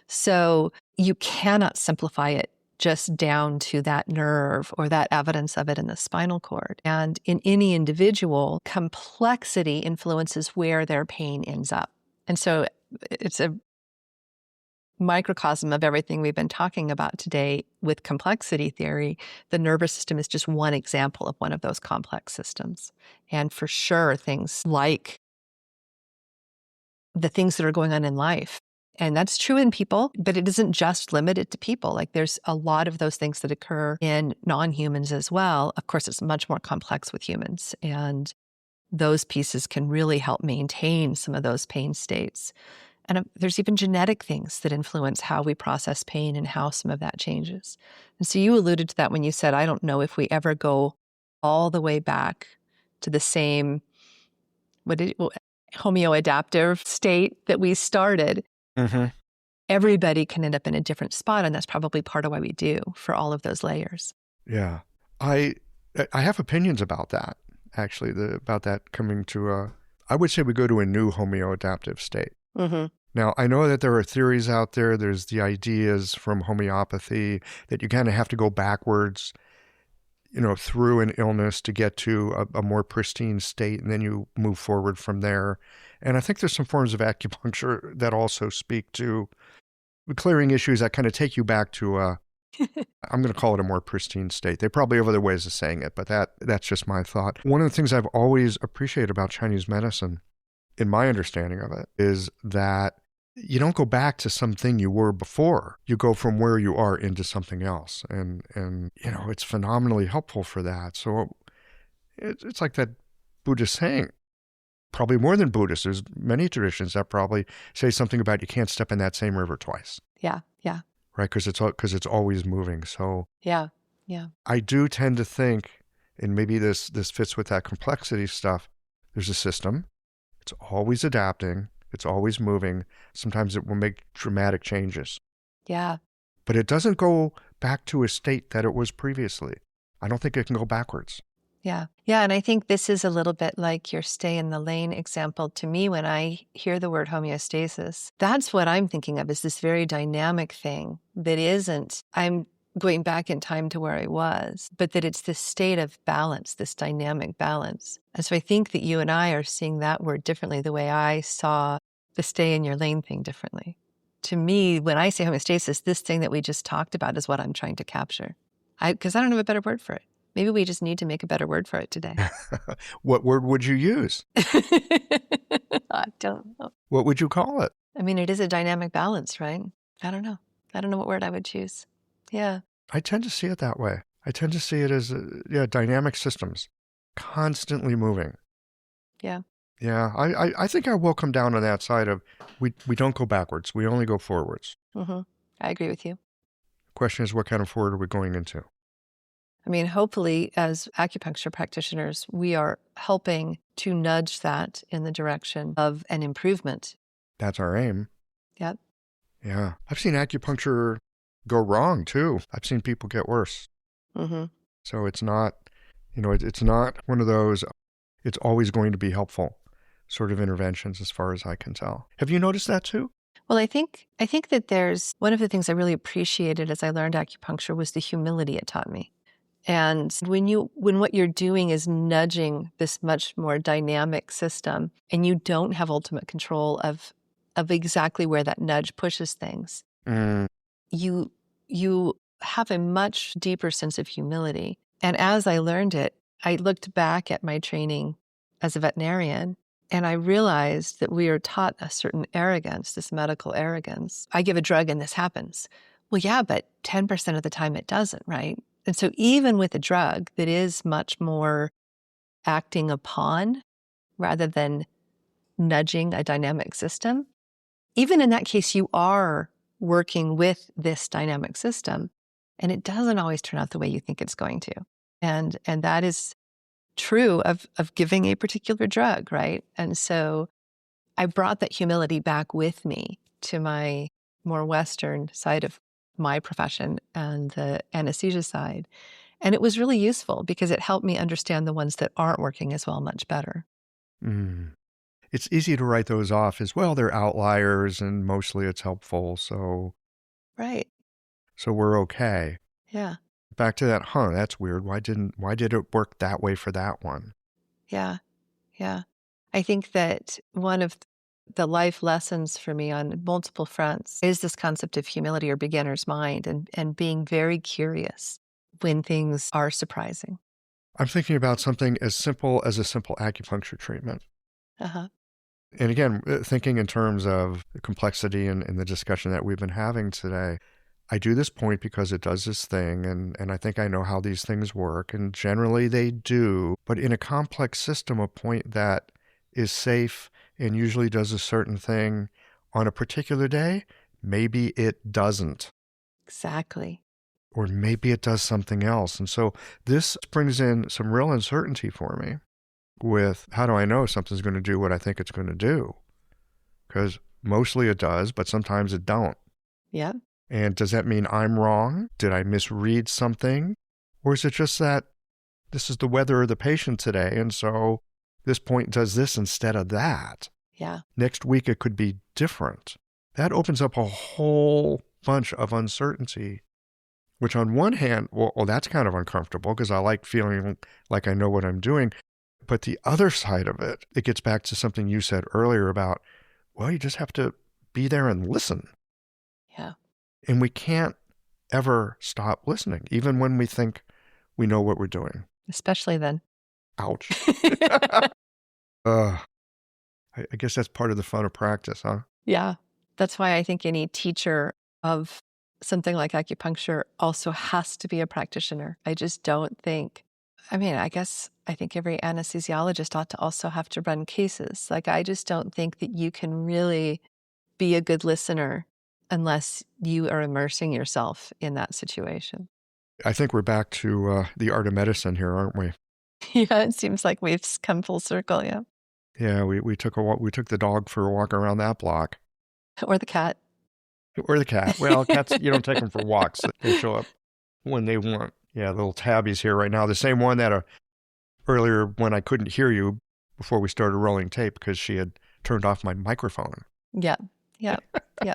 So you cannot simplify it just down to that nerve or that evidence of it in the spinal cord. And in any individual, complexity influences where their pain ends up. And so it's a microcosm of everything we've been talking about today with complexity theory. The nervous system is just one example of one of those complex systems. And for sure, things like the things that are going on in life. And that's true in people, but it isn't just limited to people. Like there's a lot of those things that occur in non-humans as well. Of course, it's much more complex with humans. And those pieces can really help maintain some of those pain states. And there's even genetic things that influence how we process pain and how some of that changes. And so you alluded to that when you said, I don't know if we ever go all the way back to the same, homeoadaptive state that we started. Mm-hmm. Everybody can end up in a different spot, and that's probably part of why we do for all of those layers. Yeah. I have opinions about that, actually, about that coming to I would say we go to a new homeoadaptive state. Mm-hmm. Now, I know that there are theories out there. There's the ideas from homeopathy that you kind of have to go backwards, through an illness to get to a more pristine state, and then you move forward from there. And I think there's some forms of acupuncture that also speak to clearing issues that kind of take you back to I'm going to call it a more pristine state. They probably have other ways of saying it, but that's just my thought. One of the things I've always appreciated about Chinese medicine, in my understanding of it, is that you don't go back to something you were before. You go from where you are into something else. And it's phenomenally helpful for that. So it's like that Buddhist saying, probably more than Buddhists. There's many traditions that probably say something about you can't step in that same river twice, Yeah. Yeah. right? Because it's always moving. So Yeah. Yeah. I do tend to think, and maybe this fits with that complexity stuff, there's a system. It's always adapting. It's always moving. Sometimes it will make dramatic changes. Yeah. But it doesn't go back to a state that it was previously. I don't think it can go backwards. Yeah. Yeah. And I think this is a little bit like your stay in the lane example to me when I hear the word homeostasis. That's what I'm thinking of, is this very dynamic thing that isn't, I'm going back in time to where I was, but that it's this state of balance, this dynamic balance. And so I think that you and I are seeing that word differently, the way I saw the stay in your lane thing differently. To me, when I say homeostasis, this thing that we just talked about is what I'm trying to capture. Because I don't have a better word for it. Maybe we just need to make a better word for it today. What word would you use? I don't know. What would you call it? I mean, it is a dynamic balance, right? I don't know. I don't know what word I would choose. Yeah. I tend to see it that way. I tend to see it as, dynamic systems, constantly moving. Yeah. Yeah, I think I will come down on that side of we don't go backwards. We only go forwards. Mm-hmm. I agree with you. Question is, what kind of forward are we going into? I mean, hopefully, as acupuncture practitioners, we are helping to nudge that in the direction of an improvement. That's our aim. Yep. Yeah. I've seen acupuncture go wrong, too. I've seen people get worse. Mm-hmm. So it's not, it's not one of those, it's always going to be helpful sort of interventions as far as I can tell. Have you noticed that, too? Well, I think that there's one of the things I really appreciated as I learned acupuncture was the humility it taught me. And when what you're doing is nudging this much more dynamic system, and you don't have ultimate control of exactly where that nudge pushes things, you have a much deeper sense of humility. And as I learned it, I looked back at my training as a veterinarian, and I realized that we are taught a certain arrogance, this medical arrogance. I give a drug and this happens. Well, yeah, but 10% of the time it doesn't, right? And so even with a drug that is much more acting upon rather than nudging a dynamic system, even in that case, you are working with this dynamic system, and it doesn't always turn out the way you think it's going to. And that is true of giving a particular drug, right? And so I brought that humility back with me to my more Western side of my profession and the anesthesia side. And it was really useful because it helped me understand the ones that aren't working as well much better. It's easy to write those off as, well, they're outliers and mostly it's helpful. So, Right. So we're okay. Yeah. Back to that, that's weird. Why did it work that way for that one? Yeah. Yeah. I think that one of the life lessons for me on multiple fronts is this concept of humility or beginner's mind and being very curious when things are surprising. I'm thinking about something as simple as a simple acupuncture treatment. Uh-huh. And again, thinking in terms of the complexity and the discussion that we've been having today, I do this point because it does this thing, and I think I know how these things work, and generally they do. But in a complex system, a point that is safe and usually does a certain thing on a particular day, maybe it doesn't. Exactly. Or maybe it does something else. And so this brings in some real uncertainty for me with, how do I know something's going to do what I think it's going to do? Because mostly it does, but sometimes it don't. Yeah. And does that mean I'm wrong? Did I misread something? Or is it just that this is the weather of the patient today, and so this point does this instead of that? Yeah. Next week it could be different. That opens up a whole bunch of uncertainty, which on one hand, well, that's kind of uncomfortable because I like feeling like I know what I'm doing. But the other side of it, it gets back to something you said earlier about, well, you just have to be there and listen. Yeah. And we can't ever stop listening, even when we think we know what we're doing. Especially then. Ouch. I guess that's part of the fun of practice, huh? Yeah. That's why I think any teacher of something like acupuncture also has to be a practitioner. I just don't think I mean, I think every anesthesiologist ought to also have to run cases. Like, I just don't think that you can really be a good listener unless you are immersing yourself in that situation. I think we're back to the art of medicine here, aren't we? Yeah, it seems like we've come full circle, yeah. Yeah, we took a walk, we took the dog for a walk around that block. Or the cat. Or the cat. Well, cats, you don't take them for walks. They show up when they want. Yeah, little Tabby's here right now. The same one that earlier when I couldn't hear you before we started rolling tape because she had turned off my microphone. Yeah, yeah, yeah.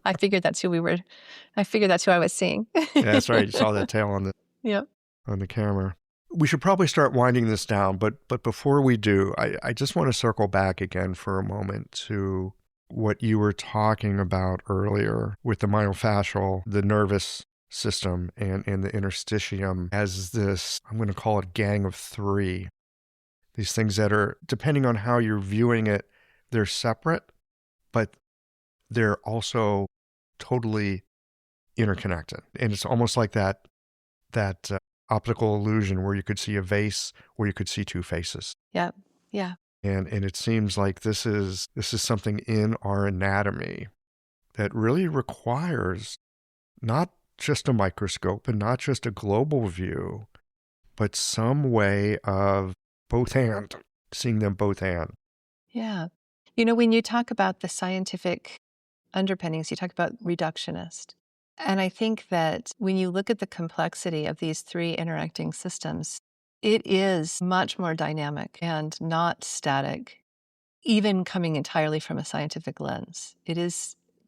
I figured that's who I was seeing. Yeah, that's right. You saw that tail on Yep. the camera. We should probably start winding this down, but before we do, I just want to circle back again for a moment to what you were talking about earlier with the myofascial, the nervous system, and the interstitium as this, I'm going to call it gang of three. These things that are, depending on how you're viewing it, they're separate, but they're also totally interconnected. And it's almost like that optical illusion where you could see a vase where you could see two faces. Yeah, yeah. And it seems like this is something in our anatomy that really requires not just a microscope and not just a global view, but some way of seeing them both hand. Yeah. You know, when you talk about the scientific underpinnings, you talk about reductionist. And I think that when you look at the complexity of these three interacting systems, it is much more dynamic and not static, even coming entirely from a scientific lens.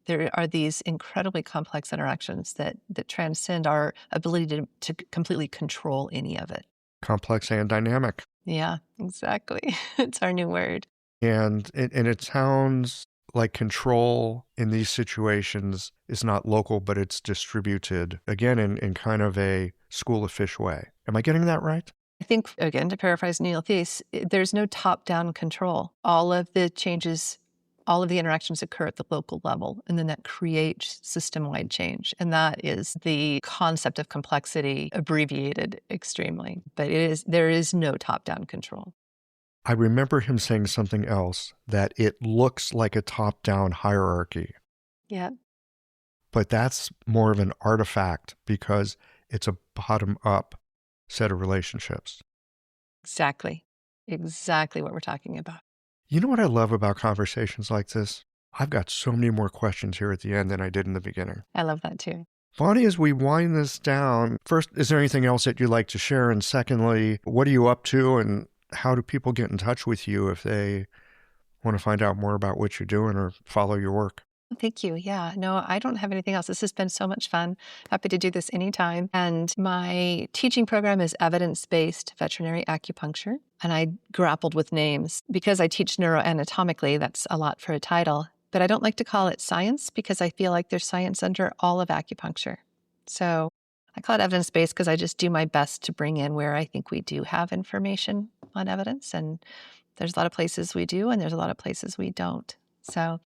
There are these incredibly complex interactions that transcend our ability to completely control any of it. Complex and dynamic. Yeah, exactly. It's our new word. And it sounds like control in these situations is not local, but it's distributed, again, in kind of a school of fish way. Am I getting that right? I think, again, to paraphrase Neil Thies, there's no top-down control. All of the changes, all of the interactions occur at the local level, and then that creates system-wide change. And that is the concept of complexity abbreviated extremely. But there is no top-down control. I remember him saying something else, that it looks like a top-down hierarchy. Yeah. But that's more of an artifact because it's a bottom-up set of relationships. Exactly. Exactly what we're talking about. You know what I love about conversations like this? I've got so many more questions here at the end than I did in the beginning. I love that too. Bonnie, as we wind this down, first, is there anything else that you'd like to share? And secondly, what are you up to and how do people get in touch with you if they want to find out more about what you're doing or follow your work? Thank you. Yeah, no, I don't have anything else. This has been so much fun. Happy to do this anytime. And my teaching program is evidence-based veterinary acupuncture. And I grappled with names because I teach neuroanatomically. That's a lot for a title. But I don't like to call it science because I feel like there's science under all of acupuncture. So I call it evidence-based because I just do my best to bring in where I think we do have information on evidence. And there's a lot of places we do, and there's a lot of places we don't. So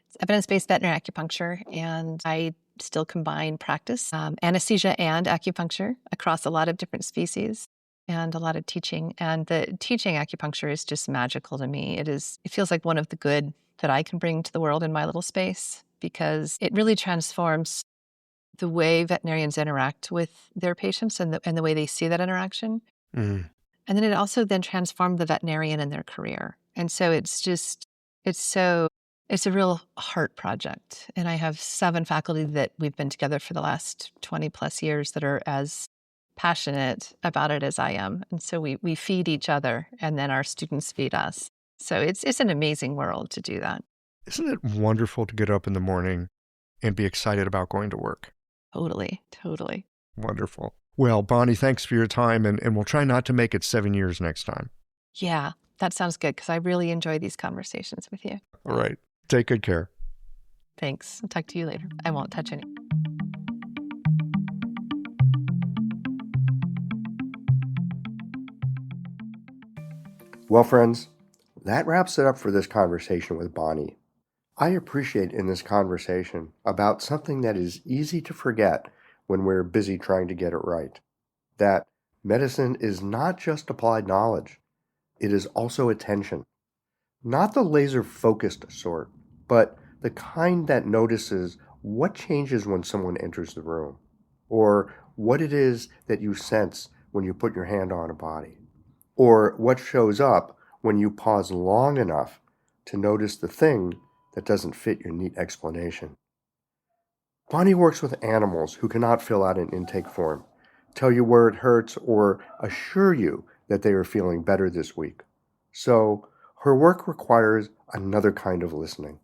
it's evidence-based veterinary acupuncture, and I still combine practice, anesthesia and acupuncture across a lot of different species and a lot of teaching. And the teaching acupuncture is just magical to me. It feels like one of the good that I can bring to the world in my little space because it really transforms the way veterinarians interact with their patients and the way they see that interaction. Mm. And then it also then transformed the veterinarian in their career. And so it's a real heart project. And I have 7 faculty that we've been together for the last 20 plus years that are as passionate about it as I am. And so we feed each other and then our students feed us. So it's an amazing world to do that. Isn't it wonderful to get up in the morning and be excited about going to work? Totally, totally. Wonderful. Well, Bonnie, thanks for your time, and we'll try not to make it 7 years next time. Yeah, that sounds good because I really enjoy these conversations with you. All right. Take good care. Thanks. I'll talk to you later. I won't touch any. Well, friends, that wraps it up for this conversation with Bonnie. I appreciate in this conversation about something that is easy to forget when we're busy trying to get it right, that Medicine is not just applied knowledge, it is also attention. Not the laser-focused sort, but the kind that notices what changes when someone enters the room, or what it is that you sense when you put your hand on a body, or what shows up when you pause long enough to notice the thing that doesn't fit your neat explanation. Bonnie works with animals who cannot fill out an intake form, tell you where it hurts, or assure you that they are feeling better this week. So her work requires another kind of listening.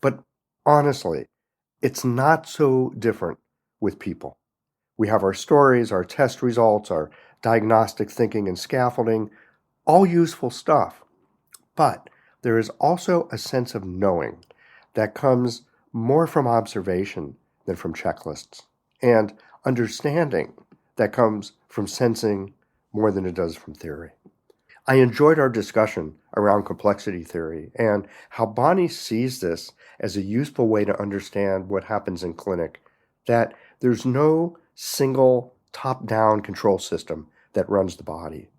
But honestly, it's not so different with people. We have our stories, our test results, our diagnostic thinking and scaffolding, all useful stuff. But there is also a sense of knowing that comes more from observation than from checklists, and understanding that comes from sensing more than it does from theory. I enjoyed our discussion around complexity theory and how Bonnie sees this as a useful way to understand what happens in clinic, that there's no single top-down control system that runs the body.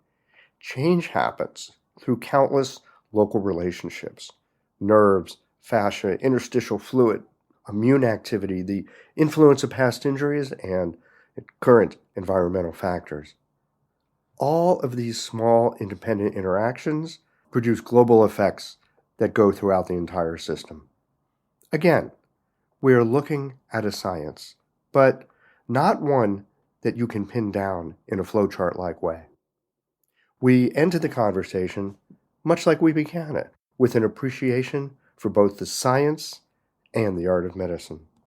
Change happens through countless local relationships, nerves, fascia, interstitial fluid, immune activity, the influence of past injuries, and current environmental factors. All of these small independent interactions produce global effects that go throughout the entire system. Again, we are looking at a science, but not one that you can pin down in a flowchart-like way. We ended the conversation much like we began it, with an appreciation for both the science and the art of medicine.